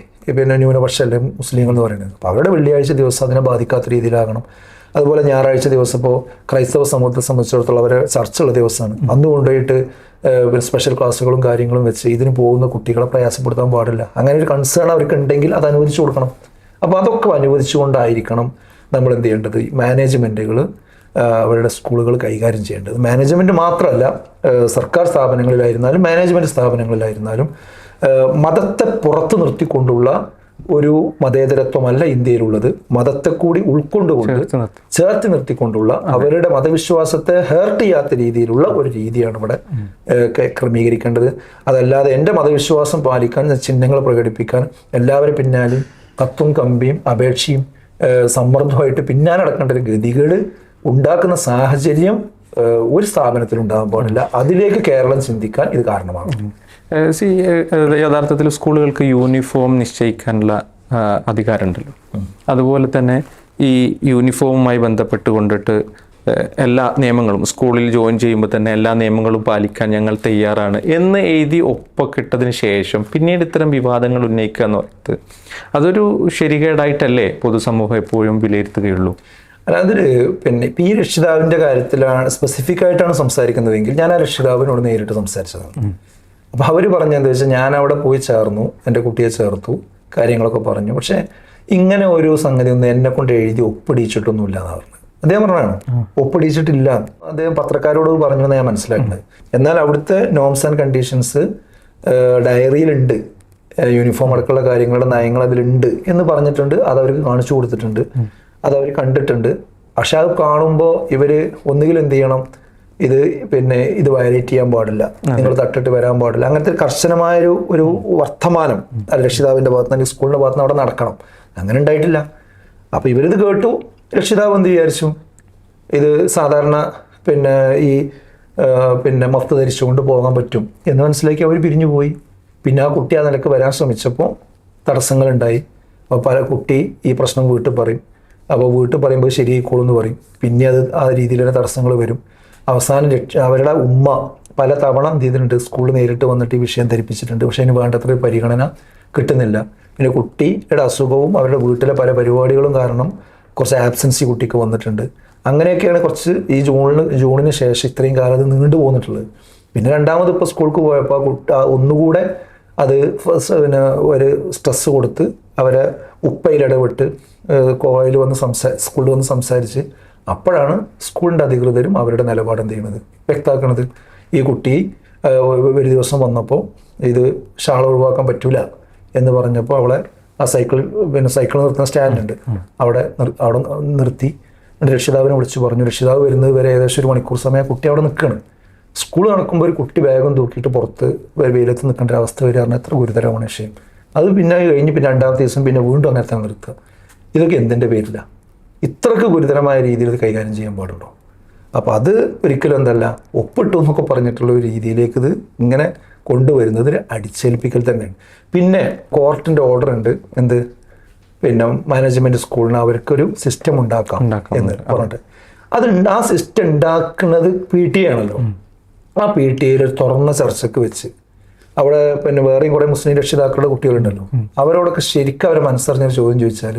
ന്യൂനപക്ഷമല്ലേ മുസ്ലിങ്ങൾ എന്ന് പറയുന്നത്. അപ്പോൾ അവരുടെ വെള്ളിയാഴ്ച ദിവസം അതിനെ ബാധിക്കാത്ത രീതിയിലാകണം. അതുപോലെ ഞായറാഴ്ച ദിവസം ഇപ്പോൾ ക്രൈസ്തവ സമൂഹത്തെ സംബന്ധിച്ചിടത്തോളം അവരെ ചർച്ചുള്ള ദിവസമാണ്. അന്ന് കൊണ്ടുപോയിട്ട് സ്പെഷ്യൽ ക്ലാസ്സുകളും കാര്യങ്ങളും വെച്ച് ഇതിന് പോകുന്ന കുട്ടികളെ പ്രയാസപ്പെടുത്താൻ പാടില്ല. അങ്ങനെ ഒരു കൺസേൺ അവർക്ക് ഉണ്ടെങ്കിൽ അത് അനുവദിച്ചു കൊടുക്കണം. അപ്പോൾ അതൊക്കെ അനുവദിച്ചുകൊണ്ടായിരിക്കണം നമ്മൾ എന്ത് ചെയ്യേണ്ടത്, മാനേജ്മെൻറ്റുകൾ അവരുടെ സ്കൂളുകൾ കൈകാര്യം ചെയ്യേണ്ടത്. മാനേജ്മെൻറ്റ് മാത്രമല്ല, സർക്കാർ സ്ഥാപനങ്ങളിലായിരുന്നാലും മാനേജ്മെൻറ്റ് സ്ഥാപനങ്ങളിലായിരുന്നാലും മതത്തെ പുറത്തു നിർത്തിക്കൊണ്ടുള്ള ഒരു മതേതരത്വമല്ല ഇന്ത്യയിലുള്ളത്. മതത്തെ കൂടി ഉൾക്കൊണ്ടുകൊണ്ട് ചേർത്ത് നിർത്തിക്കൊണ്ടുള്ള അവരുടെ മതവിശ്വാസത്തെ ഹേർട്ട് ചെയ്യാത്ത രീതിയിലുള്ള ഒരു രീതിയാണ് ഇവിടെ ക്രമീകരിക്കേണ്ടത്. അതല്ലാതെ എൻ്റെ മതവിശ്വാസം പാലിക്കാൻ, ചിഹ്നങ്ങൾ പ്രകടിപ്പിക്കാൻ എല്ലാവരും പിന്നാലും കത്തും കമ്പിയും അപേക്ഷയും സമ്മർദ്ദമായിട്ട് പിന്നാലെ നടക്കേണ്ട ഒരു ഗതികേട് ഉണ്ടാക്കുന്ന സാഹചര്യം ഒരു സ്ഥാപനത്തിൽ ഉണ്ടാകാൻ പാടില്ല. അതിലേക്ക് കേരളം ചിന്തിക്കാൻ ഇത് കാരണമാണ്. യഥാർത്ഥത്തിൽ സ്കൂളുകൾക്ക് യൂണിഫോം നിശ്ചയിക്കാനുള്ള അധികാരമുണ്ടല്ലോ. അതുപോലെ തന്നെ ഈ യൂണിഫോമുമായി ബന്ധപ്പെട്ടുകൊണ്ടിട്ട് എല്ലാ നിയമങ്ങളും സ്കൂളിൽ ജോയിൻ ചെയ്യുമ്പോൾ തന്നെ എല്ലാ നിയമങ്ങളും പാലിക്കാൻ ഞങ്ങൾ തയ്യാറാണ് എന്ന് എഴുതി ഒപ്പക്കിട്ടതിന് ശേഷം പിന്നീട് ഇത്തരം വിവാദങ്ങൾ ഉന്നയിക്കുക എന്ന് പറയുന്നത് അതൊരു ശരികേടായിട്ടല്ലേ പൊതുസമൂഹം എപ്പോഴും വിലയിരുത്തുകയുള്ളൂ? അല്ല, അതൊരു പിന്നെ ഇപ്പം ഈ രക്ഷിതാവിൻ്റെ കാര്യത്തിലാണ് സ്പെസിഫിക് ആയിട്ടാണ് സംസാരിക്കുന്നതെങ്കിൽ ഞാൻ ആ രക്ഷിതാവിനോട് നേരിട്ട് സംസാരിച്ചതാണ്. അപ്പോൾ അവർ പറഞ്ഞതെന്ന് വെച്ചാൽ ഞാൻ അവിടെ പോയി ചേർന്നു, എൻ്റെ കുട്ടിയെ ചേർത്തു, കാര്യങ്ങളൊക്കെ പറഞ്ഞു. പക്ഷേ ഇങ്ങനെ ഒരു സംഗതി ഒന്നും എന്നെ കൊണ്ട് എഴുതി ഒപ്പിടിച്ചിട്ടൊന്നുമില്ല എന്നാണ് പറഞ്ഞത്. അദ്ദേഹം പറഞ്ഞാണ് ഒപ്പിടിച്ചിട്ടില്ല. അദ്ദേഹം പത്രക്കാരോട് പറഞ്ഞു എന്ന് ഞാൻ മനസ്സിലാക്കുന്നത്. എന്നാൽ അവിടുത്തെ നോംസ് ആൻഡ് കണ്ടീഷൻസ് ഡയറിയിലുണ്ട്, യൂണിഫോം അടക്കമുള്ള കാര്യങ്ങളുടെ നയങ്ങൾ അതിലുണ്ട് എന്ന് പറഞ്ഞിട്ടുണ്ട്. അതവർക്ക് കാണിച്ചു കൊടുത്തിട്ടുണ്ട്, അതവർ കണ്ടിട്ടുണ്ട്. പക്ഷെ അത് കാണുമ്പോൾ ഇവർ ഒന്നുകിൽ എന്ത് ചെയ്യണം, ഇത് വയലേറ്റ് ചെയ്യാൻ പാടില്ല, നിങ്ങൾ തട്ടിട്ട് വരാൻ പാടില്ല, അങ്ങനത്തെ കർശനമായൊരു ഒരു വർത്തമാനം രക്ഷിതാവിൻ്റെ ഭാഗത്ത് നിന്ന് സ്കൂളിൻ്റെ ഭാഗത്ത് നിന്ന് അവിടെ നടക്കണം. അങ്ങനെ ഉണ്ടായിട്ടില്ല. അപ്പോൾ ഇവരിത് കേട്ടു. രക്ഷിതാവ് എന്ത് വിചാരിച്ചു, ഇത് സാധാരണ ഈ മഫ്ത് ധരിച്ചുകൊണ്ട് പോകാൻ പറ്റും എന്ന് മനസ്സിലാക്കി അവർ പിരിഞ്ഞു പോയി. പിന്നെ ആ കുട്ടി ആ നിലക്ക് വരാൻ ശ്രമിച്ചപ്പോൾ തടസ്സങ്ങളുണ്ടായി. അപ്പോൾ കുട്ടി ഈ പ്രശ്നം വീട്ടിൽ പറയും. അപ്പോൾ വീട്ടിൽ പറയുമ്പോൾ ശരിയായിക്കോളും എന്ന് പറയും. പിന്നെ അത് ആ രീതിയിലുള്ള തടസ്സങ്ങൾ വരും. അവസാനം അവരുടെ ഉമ്മ പല തവണ എന്ത് ചെയ്തിട്ടുണ്ട്, സ്കൂളിൽ നേരിട്ട് വന്നിട്ട് ഈ വിഷയം ധരിപ്പിച്ചിട്ടുണ്ട്. പക്ഷേ അതിന് വേണ്ടത്ര പരിഗണന കിട്ടുന്നില്ല. പിന്നെ കുട്ടിയുടെ അസുഖവും അവരുടെ വീട്ടിലെ പല പരിപാടികളും കാരണം കുറച്ച് ആബ്സൻസി കുട്ടിക്ക് വന്നിട്ടുണ്ട്. അങ്ങനെയൊക്കെയാണ് കുറച്ച് ഈ ജൂണിന് ശേഷം ഇത്രയും കാലം അത് നീണ്ടു പോന്നിട്ടുള്ളത്. പിന്നെ രണ്ടാമത് ഇപ്പോൾ സ്കൂൾക്ക് പോയപ്പോൾ ഒന്നുകൂടെ അത് ഒരു സ്ട്രെസ് കൊടുത്ത് അവരെ ഉപ്പയിലിടപെട്ട് കോളേജിൽ വന്ന് സ്കൂളിൽ വന്ന് സംസാരിച്ച് അപ്പോഴാണ് സ്കൂളിൻ്റെ അധികൃതരും അവരുടെ നിലപാട് എന്ത് ചെയ്യുന്നത് വ്യക്തമാക്കുന്നത്. ഈ കുട്ടി ഒരു ദിവസം വന്നപ്പോൾ ഇത് ഷാൾ ഒഴിവാക്കാൻ പറ്റൂല എന്ന് പറഞ്ഞപ്പോൾ അവളെ ആ സൈക്കിൾ നിർത്തുന്ന സ്റ്റാൻഡുണ്ട്, അവിടെ നിർത്തി രക്ഷിതാവിനെ വിളിച്ച് പറഞ്ഞു. രക്ഷിതാവ് വരുന്നത് വരെ ഏകദേശം 1 മണിക്കൂർ സമയം കുട്ടി അവിടെ നിൽക്കുകയാണ്. സ്കൂൾ നടക്കുമ്പോൾ ഒരു കുട്ടി ബാഗും തൂക്കിയിട്ട് പുറത്ത് വെയിലത്ത് നിൽക്കേണ്ട ഒരു അവസ്ഥ വരിക പറഞ്ഞാൽ എത്ര ഗുരുതരമാണ് വിഷയം. അത് പിന്നെ കഴിഞ്ഞ് പിന്നെ രണ്ടാമത്തെ ദിവസം പിന്നെ വീണ്ടും അങ്ങനത്തെ നിർത്തുക. ഇതൊക്കെ എന്തിൻ്റെ പേരില്ല? ഇത്രക്ക് ഗുരുതരമായ രീതിയിൽ ഇത് കൈകാര്യം ചെയ്യാൻ പാടുണ്ടോ? അപ്പോൾ അത് ഒരിക്കലും എന്തല്ല ഒപ്പിട്ടു എന്നൊക്കെ പറഞ്ഞിട്ടുള്ള ഒരു രീതിയിലേക്ക് ഇത് ഇങ്ങനെ കൊണ്ടുവരുന്നത് അടിച്ചേൽപ്പിക്കൽ തന്നെയാണ്. പിന്നെ കോർട്ടിൻ്റെ ഓർഡർ ഉണ്ട്, എന്ത് മാനേജ്മെൻറ്റ് സ്കൂളിന് അവർക്കൊരു സിസ്റ്റം ഉണ്ടാക്കാം എന്ന് പറഞ്ഞിട്ട് ആ സിസ്റ്റം ഉണ്ടാക്കുന്നത് PTA ആണല്ലോ. ആ PTA ഒരു തുറന്ന ചർച്ചയ്ക്ക് വെച്ച് അവിടെ വേറെയും കുറേ മുസ്ലിം രക്ഷിതാക്കളുടെ കുട്ടികളുണ്ടല്ലോ, അവരോടൊക്കെ ശരിക്കും അവരെ മനസ്സറിഞ്ഞൊരു ചോദ്യം ചോദിച്ചാൽ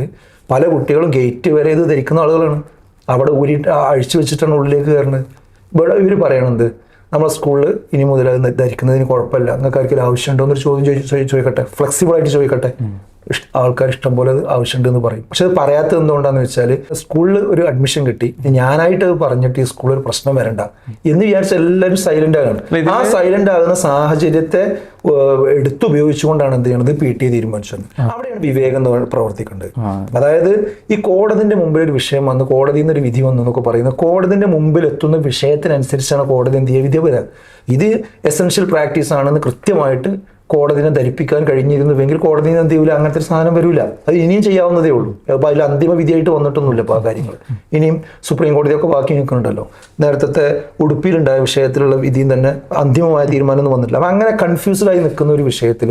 പല കുട്ടികളും ഗേറ്റ് വരെ ഇത് ധരിക്കുന്ന ആളുകളാണ്. അവിടെ അഴിച്ചു വെച്ചിട്ടാണ് ഉള്ളിലേക്ക് കയറുന്നത്. ഇവിടെ ഇവർ പറയണത് നമ്മളെ സ്കൂളിൽ ഇനി മുതൽ അത് ധരിക്കുന്നതിന് കുഴപ്പമില്ല, നിങ്ങൾക്ക് ആർക്കെങ്കിലും ആവശ്യമുണ്ടോ എന്നൊരു ചോദ്യം ചോദിക്കട്ടെ, ഫ്ലെക്സിബിളായിട്ട് ചോദിക്കട്ടെ. ആൾക്കാർ ഇഷ്ടം പോലെ അത് ആവശ്യമുണ്ട് എന്ന് പറയും. പക്ഷെ അത് പറയാത്തത് എന്തുകൊണ്ടാന്ന് വെച്ചാൽ സ്കൂളിൽ ഒരു അഡ്മിഷൻ കിട്ടി, ഞാനായിട്ട് അത് പറഞ്ഞിട്ട് ഈ സ്കൂളിൽ ഒരു പ്രശ്നം വരണ്ട എന്ന് വിചാരിച്ച എല്ലാവരും സൈലന്റ് ആകണം. ആ സൈലന്റ് ആകുന്ന സാഹചര്യത്തെ എടുത്തുപയോഗിച്ചുകൊണ്ടാണ് എന്ത് ചെയ്യണത് PTA തീരുമാനിച്ചത്. അവിടെയാണ് വിവേകം പ്രവർത്തിക്കേണ്ടത്. അതായത് ഈ കോടതിന്റെ മുമ്പിൽ ഒരു വിഷയം വന്ന് കോടതിയിൽ നിന്ന് ഒരു വിധി വന്നു എന്നൊക്കെ പറയുന്നത്, കോടതിന്റെ മുമ്പിൽ എത്തുന്ന വിഷയത്തിനനുസരിച്ചാണ് കോടതി എന്ത് ചെയ്യുക, വിധി വരാം. ഇത് എസെൻഷ്യൽ പ്രാക്ടീസ് ആണെന്ന് കൃത്യമായിട്ട് കോടതിനെ ധരിപ്പിക്കാൻ കഴിഞ്ഞിരുന്നുവെങ്കിൽ കോടതിയിൽ നിന്ന് എന്ത് ചെയ്യൂല, അങ്ങനത്തെ ഒരു സാധനം വരില്ല. അത് ഇനിയും ചെയ്യാവുന്നതേ ഉള്ളൂ. അപ്പോൾ അതിൽ അന്തിമ വിധിയായിട്ട് വന്നിട്ടൊന്നുമില്ല ഇപ്പോൾ ആ കാര്യങ്ങൾ. ഇനിയും സുപ്രീം കോടതിയൊക്കെ ബാക്കി നിൽക്കുന്നുണ്ടല്ലോ. നേരത്തെ ഉടുപ്പിയിലുണ്ടായ വിഷയത്തിലുള്ള വിധിയും തന്നെ അന്തിമമായ തീരുമാനം ഒന്നും വന്നിട്ടില്ല. അപ്പം അങ്ങനെ കൺഫ്യൂസ്ഡായി നിൽക്കുന്ന ഒരു വിഷയത്തിൽ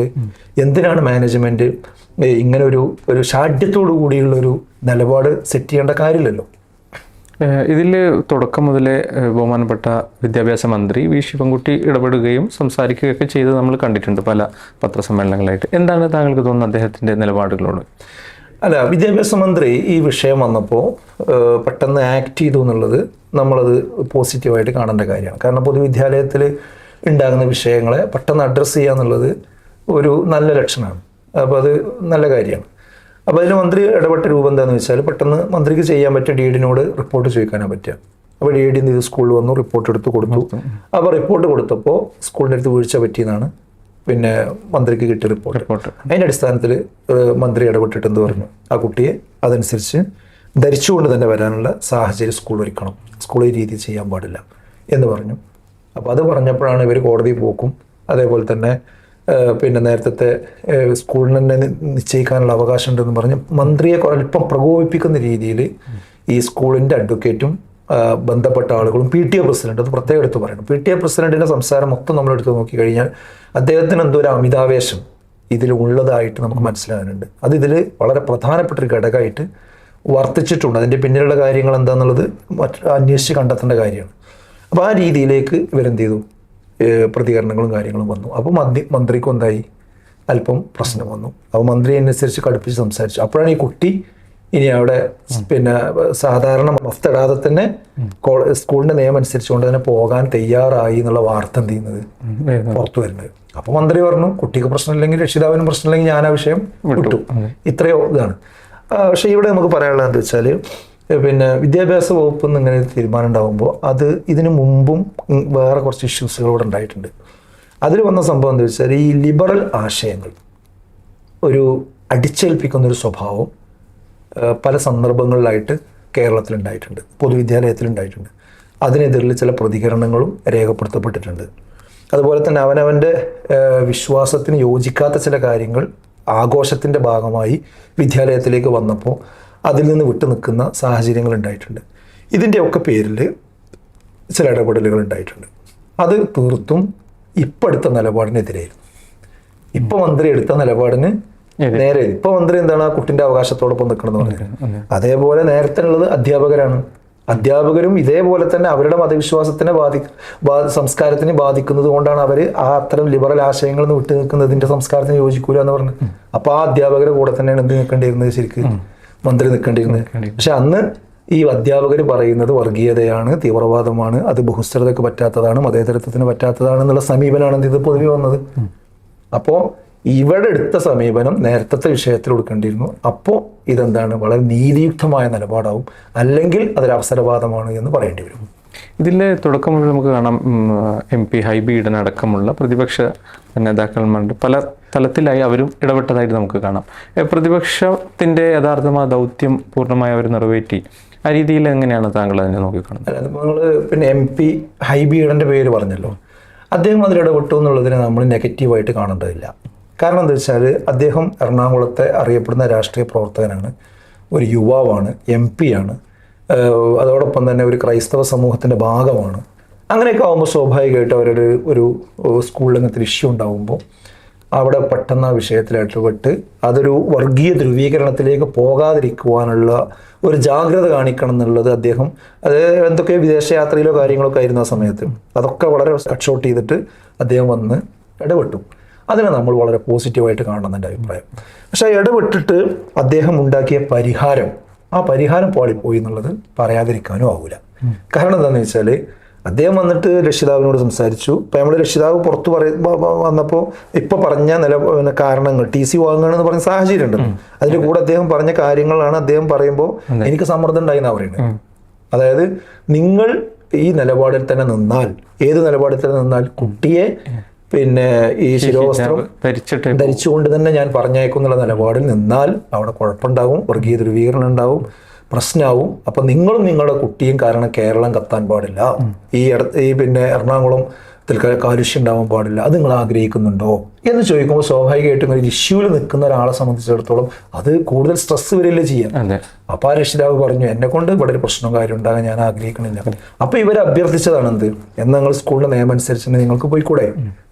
എന്തിനാണ് മാനേജ്മെന്റ് ഇങ്ങനെ ഒരു ഷാഠ്യത്തോടു കൂടിയുള്ളൊരു നിലപാട് സെറ്റ് ചെയ്യേണ്ട കാര്യമില്ലല്ലോ. ഇതിൽ തുടക്കം മുതലേ ബഹുമാനപ്പെട്ട വിദ്യാഭ്യാസ മന്ത്രി വി ശിവൻകുട്ടി ഇടപെടുകയും സംസാരിക്കുകയൊക്കെ ചെയ്ത് നമ്മൾ കണ്ടിട്ടുണ്ട് പല പത്രസമ്മേളനങ്ങളായിട്ട്. എന്താണ് താങ്കൾക്ക് തോന്നുന്നത് അദ്ദേഹത്തിൻ്റെ നിലപാടുകളോട്? അല്ല, വിദ്യാഭ്യാസ മന്ത്രി ഈ വിഷയം വന്നപ്പോൾ പെട്ടെന്ന് ആക്ട് ചെയ്തു എന്നുള്ളത് നമ്മളത് പോസിറ്റീവായിട്ട് കാണേണ്ട കാര്യമാണ്. കാരണം പൊതുവിദ്യാലയത്തിൽ ഉണ്ടാകുന്ന വിഷയങ്ങളെ പെട്ടെന്ന് അഡ്രസ്സ് ചെയ്യുക എന്നുള്ളത് ഒരു നല്ല ലക്ഷണമാണ്. അപ്പോൾ അത് നല്ല കാര്യമാണ്. അപ്പോൾ അതിൽ മന്ത്രി ഇടപെട്ട രൂപം എന്താണെന്ന് വെച്ചാൽ പെട്ടെന്ന് മന്ത്രിക്ക് ചെയ്യാൻ പറ്റിയ DD-നോട് റിപ്പോർട്ട് ചോദിക്കാനാണ് പറ്റുക. അപ്പോൾ DD എന്ത് ചെയ്തു, സ്കൂളിൽ വന്നു റിപ്പോർട്ട് എടുത്ത് കൊടുത്തു. അപ്പോൾ റിപ്പോർട്ട് കൊടുത്തപ്പോൾ സ്കൂളിൻ്റെ അടുത്ത് വീഴ്ച പറ്റിയെന്നാണ് പിന്നെ മന്ത്രിക്ക് കിട്ടിയ റിപ്പോർട്ട്. അതിൻ്റെ അടിസ്ഥാനത്തിൽ മന്ത്രി ഇടപെട്ടിട്ട് എന്ത് പറഞ്ഞു, ആ കുട്ടിയെ അതനുസരിച്ച് ധരിച്ചുകൊണ്ട് തന്നെ വരാനുള്ള സാഹചര്യം സ്കൂൾ ഒരുക്കണം, സ്കൂൾ ഈ രീതിയിൽ ചെയ്യാൻ പാടില്ല എന്ന് പറഞ്ഞു. അപ്പോൾ അത് പറഞ്ഞപ്പോഴാണ് ഇവർ കോടതി പോക്കും അതേപോലെ തന്നെ പിന്നെ നേരത്തെ സ്കൂളിന് തന്നെ നിശ്ചയിക്കാനുള്ള അവകാശം ഉണ്ടെന്ന് പറഞ്ഞ് മന്ത്രിയെ അല്പം പ്രകോപിപ്പിക്കുന്ന രീതിയിൽ ഈ സ്കൂളിൻ്റെ അഡ്വക്കേറ്റും ബന്ധപ്പെട്ട ആളുകളും PTA പ്രസിഡന്റ്, അത് പ്രത്യേകം എടുത്ത് പറയണം. PTA പ്രസിഡന്റിൻ്റെ സംസാരം മൊത്തം നമ്മളെടുത്ത് നോക്കിക്കഴിഞ്ഞാൽ അദ്ദേഹത്തിന് എന്തോ ഒരു അമിതാവേശം ഇതിലുള്ളതായിട്ട് നമുക്ക് മനസ്സിലാകുന്നുണ്ട്. അത് ഇതിൽ വളരെ പ്രധാനപ്പെട്ടൊരു ഘടകമായിട്ട് വർത്തിച്ചിട്ടുണ്ട്. അതിൻ്റെ പിന്നിലുള്ള കാര്യങ്ങൾ എന്താണെന്നുള്ളത് അന്വേഷിച്ച് കണ്ടെത്തേണ്ട കാര്യമാണ്. അപ്പോൾ ആ രീതിയിലേക്ക് ഇവരെന്ത് ചെയ്തു, പ്രതികരണങ്ങളും കാര്യങ്ങളും വന്നു. അപ്പോൾ മന്ത്രിക്കും എന്തായി, അല്പം പ്രശ്നം വന്നു. അപ്പോൾ മന്ത്രി അനുസരിച്ച് കടുപ്പിച്ച് സംസാരിച്ചു. അപ്പോഴാണ് ഈ കുട്ടി ഇനി അവിടെ പിന്നെ സാധാരണ മഫ്തിടാതെ തന്നെ സ്കൂളിൻ്റെ നിയമം അനുസരിച്ചുകൊണ്ട് തന്നെ പോകാൻ തയ്യാറായി എന്നുള്ള വാർത്ത എന്ത് ചെയ്യുന്നത് പുറത്തു വരുന്നത്. അപ്പോൾ മന്ത്രി പറഞ്ഞു, കുട്ടിക്ക് പ്രശ്നമില്ലെങ്കിൽ രക്ഷിതാവിനും പ്രശ്നമില്ലെങ്കിൽ ഞാൻ ആ വിഷയം വിട്ടു. ഇത്രയോ ഇതാണ്. പക്ഷേ ഇവിടെ നമുക്ക് പറയാനുള്ളത് എന്താ വെച്ചാൽ പിന്നെ വിദ്യാഭ്യാസ വകുപ്പ് നിന്ന് ഇങ്ങനെ തീരുമാനം ഉണ്ടാകുമ്പോൾ അത് ഇതിനു മുമ്പും വേറെ കുറച്ച് ഇഷ്യൂസുകൾ ഇവിടെ ഉണ്ടായിട്ടുണ്ട്. അതിൽ വന്ന സംഭവം എന്താ വെച്ചാൽ ഈ ലിബറൽ ആശയങ്ങൾ ഒരു അടിച്ചേൽപ്പിക്കുന്നൊരു സ്വഭാവം പല സന്ദർഭങ്ങളിലായിട്ട് കേരളത്തിലുണ്ടായിട്ടുണ്ട്, പൊതുവിദ്യാലയത്തിലുണ്ടായിട്ടുണ്ട്. അതിനെതിരിൽ ചില പ്രതികരണങ്ങളും രേഖപ്പെടുത്തപ്പെട്ടിട്ടുണ്ട്. അതുപോലെ തന്നെ അവനവൻ്റെ വിശ്വാസത്തിന് യോജിക്കാത്ത ചില കാര്യങ്ങൾ ആഘോഷത്തിൻ്റെ ഭാഗമായി വിദ്യാലയത്തിലേക്ക് വന്നപ്പോൾ അതിൽ നിന്ന് വിട്ടു നിൽക്കുന്ന സാഹചര്യങ്ങൾ ഉണ്ടായിട്ടുണ്ട്. ഇതിൻ്റെയൊക്കെ പേരിൽ ചില ഇടപെടലുകൾ ഉണ്ടായിട്ടുണ്ട്. അത് തീർത്തും ഇപ്പം എടുത്ത നിലപാടിനെതിരായിരുന്നു. ഇപ്പം മന്ത്രി എടുത്ത നിലപാടിന് നേരെ ഇപ്പം മന്ത്രി എന്താണ്, ആ കുട്ടിൻ്റെ അവകാശത്തോടൊപ്പം നിൽക്കണമെന്ന് പറഞ്ഞത്. അതേപോലെ നേരത്തെ ഉള്ളത് അധ്യാപകരാണ്. അധ്യാപകരും ഇതേപോലെ തന്നെ അവരുടെ മതവിശ്വാസത്തിനെ സംസ്കാരത്തിനെ ബാധിക്കുന്നത് കൊണ്ടാണ് അവർ ആ അത്തരം ലിബറൽ ആശയങ്ങളിൽ നിന്ന് വിട്ടു നിൽക്കുന്നതിൻ്റെ സംസ്കാരത്തിന് യോജിക്കൂല എന്ന് പറഞ്ഞു. അപ്പോൾ ആ അധ്യാപകരുടെ കൂടെ തന്നെയാണ് എന്ത് നിൽക്കേണ്ടിയിരുന്നത്, ശരിക്കും മന്ത്രി നിൽക്കേണ്ടിയിരുന്നത്. പക്ഷെ അന്ന് ഈ അധ്യാപകർ പറയുന്നത് വർഗീയതയാണ്, തീവ്രവാദമാണ്, അത് ബഹുസ്വരതയ്ക്ക് പറ്റാത്തതാണ്, മതേതരത്വത്തിന് പറ്റാത്തതാണെന്നുള്ള സമീപനമാണ് ഇത് പൊതുവെ വന്നത്. അപ്പോൾ ഇവിടെ എടുത്ത സമീപനം നേരത്തെ വിഷയത്തിൽ കൊടുക്കേണ്ടിയിരുന്നു. അപ്പോൾ ഇതെന്താണ്, വളരെ നീതിയുക്തമായ നിലപാടാവും, അല്ലെങ്കിൽ അതൊരു അവസരവാദമാണ് എന്ന് പറയേണ്ടി വരും. ഇതിലെ തുടക്കം മുതൽ നമുക്ക് കാണാം MP ഹൈബി ഈഡൻ അടക്കമുള്ള പ്രതിപക്ഷ നേതാക്കന്മാരുടെ പല തലത്തിലായി അവരും ഇടപെട്ടതായിട്ട് നമുക്ക് കാണാം. പ്രതിപക്ഷത്തിൻ്റെ യഥാർത്ഥമായ ദൗത്യം പൂർണ്ണമായി അവർ നിറവേറ്റി. ആ രീതിയിൽ എങ്ങനെയാണ് താങ്കൾ അതിനെ നോക്കിക്കാണുന്നത്? നിങ്ങൾ പിന്നെ MP ഹൈബി ഈഡൻ്റെ പേര് പറഞ്ഞല്ലോ, അദ്ദേഹം അതിൽ ഇടപെട്ടു എന്നുള്ളതിനെ നമ്മൾ നെഗറ്റീവായിട്ട് കാണേണ്ടതില്ല. കാരണം എന്താ വെച്ചാൽ അദ്ദേഹം എറണാകുളത്തെ അറിയപ്പെടുന്ന രാഷ്ട്രീയ പ്രവർത്തകനാണ്, ഒരു യുവാവാണ്, MP ആണ്, അതോടൊപ്പം തന്നെ ഒരു ക്രൈസ്തവ സമൂഹത്തിൻ്റെ ഭാഗമാണ്. അങ്ങനെയൊക്കെ ആകുമ്പോൾ സ്വാഭാവികമായിട്ട് അവരുടെ ഒരു സ്കൂൾ രംഗത്തിൽ ഇഷ്യൂ ഉണ്ടാകുമ്പോൾ അവിടെ പെട്ടെന്ന് ആ വിഷയത്തിൽ ഇടപെട്ട് അതൊരു വർഗീയ ധ്രുവീകരണത്തിലേക്ക് പോകാതിരിക്കുവാനുള്ള ഒരു ജാഗ്രത കാണിക്കണം എന്നുള്ളത് അദ്ദേഹം, അത് എന്തൊക്കെ വിദേശയാത്രയിലോ കാര്യങ്ങളൊക്കെ ആയിരുന്നു ആ സമയത്ത്, അതൊക്കെ വളരെ കട്ട് ഷോട്ട് ചെയ്തിട്ട് അദ്ദേഹം വന്ന് ഇടപെട്ടു. അതിനെ നമ്മൾ വളരെ പോസിറ്റീവായിട്ട് കാണണം എൻ്റെ അഭിപ്രായം. പക്ഷേ ഇടപെട്ടിട്ട് അദ്ദേഹം ഉണ്ടാക്കിയ പരിഹാരം, ആ പരിഹാരം പാളിപ്പോയി എന്നുള്ളത് പറയാതിരിക്കാനും ആവില്ല. കാരണം എന്താണെന്ന് വെച്ചാൽ അദ്ദേഹം വന്നിട്ട് രക്ഷിതാവിനോട് സംസാരിച്ചു. ഇപ്പം നമ്മൾ രക്ഷിതാവ് പുറത്ത് വന്നപ്പോൾ ഇപ്പം പറഞ്ഞ കാരണങ്ങൾ TC വാങ്ങുകയാണെന്ന് പറഞ്ഞ സാഹചര്യം ഉണ്ടല്ലോ, അതിൻ്റെ കൂടെ അദ്ദേഹം പറഞ്ഞ കാര്യങ്ങളാണ് അദ്ദേഹം പറയുമ്പോൾ എനിക്ക് സമ്മർദ്ദം ഉണ്ടായി എന്നാണ് പറയുന്നത്. അതായത് നിങ്ങൾ ഈ നിലപാടിൽ തന്നെ നിന്നാൽ, ഏത് നിലപാടിൽ തന്നെ നിന്നാൽ കുട്ടിയെ പിന്നെ ഈ ശിരോവസ്ത്രം ധരിച്ചുകൊണ്ട് തന്നെ ഞാൻ പറഞ്ഞേക്കും എന്നുള്ള നിലപാടിൽ നിന്നാൽ അവിടെ കുഴപ്പമുണ്ടാവും, വർഗീയ ധ്രുവീകരണം പ്രശ്നമാവും. അപ്പം നിങ്ങളും നിങ്ങളുടെ കുട്ടിയും കാരണം കേരളം കത്താൻ പാടില്ല, ഈ പിന്നെ എറണാകുളം കാലുഷ്യം ഉണ്ടാവാൻ പാടില്ല, അത് നിങ്ങൾ ആഗ്രഹിക്കുന്നുണ്ടോ എന്ന് ചോദിക്കുമ്പോൾ സ്വാഭാവികമായിട്ടും ഒരു ഇഷ്യൂവിൽ നിൽക്കുന്ന ഒരാളെ സംബന്ധിച്ചിടത്തോളം അത് കൂടുതൽ സ്ട്രെസ് വരില്ലേ ചെയ്യാൻ. അപ്പോൾ ആ രക്ഷിതാവ് പറഞ്ഞു, എന്നെ കൊണ്ട് ഇവിടെ ഒരു പ്രശ്നവും കാര്യം ഉണ്ടാകാൻ ഞാൻ ആഗ്രഹിക്കണില്ല. അപ്പോൾ ഇവർ അഭ്യർത്ഥിച്ചതാണ് എന്ത്, എന്നാൽ നിങ്ങൾ സ്കൂളിൻ്റെ നിയമം അനുസരിച്ച് നിങ്ങൾക്ക് പോയിക്കൂടെ.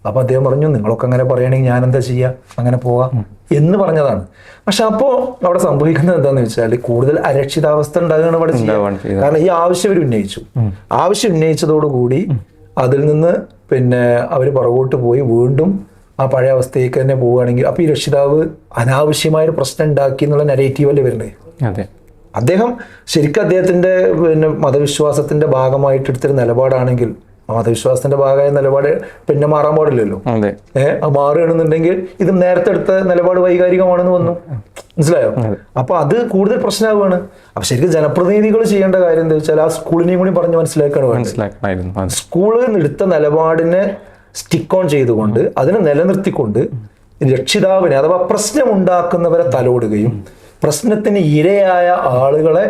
അപ്പോൾ അദ്ദേഹം പറഞ്ഞു, നിങ്ങളൊക്കെ അങ്ങനെ പറയുകയാണെങ്കിൽ ഞാൻ എന്താ ചെയ്യുക, അങ്ങനെ പോവാം എന്ന് പറഞ്ഞതാണ്. പക്ഷെ അപ്പോൾ അവിടെ സംഭവിക്കുന്നത് എന്താണെന്ന് വെച്ചാൽ കൂടുതൽ അരക്ഷിതാവസ്ഥ ഉണ്ടാകുകയാണ് ഇവിടെ ചെയ്യുക. കാരണം ഈ ആവശ്യം അവർ ഉന്നയിച്ചു, ആവശ്യം ഉന്നയിച്ചതോടുകൂടി അതിൽ നിന്ന് പിന്നെ അവർ പുറകോട്ട് പോയി വീണ്ടും ആ പഴയ അവസ്ഥയിലേക്ക് തന്നെ പോവുകയാണെങ്കിൽ അപ്പോൾ ഈ രക്ഷിതാവ് അനാവശ്യമായൊരു പ്രശ്നം ഉണ്ടാക്കി എന്നുള്ള നെഗറ്റീവല്ലേ വരുന്നത്. അദ്ദേഹം ശരിക്കും അദ്ദേഹത്തിൻ്റെ പിന്നെ മതവിശ്വാസത്തിൻ്റെ ഭാഗമായിട്ട് എടുത്തൊരു നിലപാടാണെങ്കിൽ മതവിശ്വാസത്തിന്റെ ഭാഗമായ നിലപാട് പിന്നെ മാറാൻ പാടില്ലല്ലോ. അതെ. മാറുകയാണെന്നുണ്ടെങ്കിൽ ഇത് നേരത്തെ എടുത്ത നിലപാട് വൈകാരികമാണെന്ന് വന്നു. മനസ്സിലായോ? അപ്പൊ അത് കൂടുതൽ പ്രശ്നമാവുകയാണ്. അപ്പൊ ശരിക്കും ജനപ്രതിനിധികൾ ചെയ്യേണ്ട കാര്യം എന്താ വെച്ചാൽ ആ സ്കൂളിനെയും കൂടി പറഞ്ഞ് മനസ്സിലാക്കണം. സ്കൂളിൽ നിന്ന് എടുത്ത നിലപാടിനെ സ്റ്റിക്ക് ഓൺ ചെയ്തുകൊണ്ട് അതിനെ നിലനിർത്തിക്കൊണ്ട് രക്ഷിതാവിനെ അഥവാ പ്രശ്നമുണ്ടാക്കുന്നവരെ തലോടുകയും പ്രശ്നത്തിന് ഇരയായ ആളുകളെ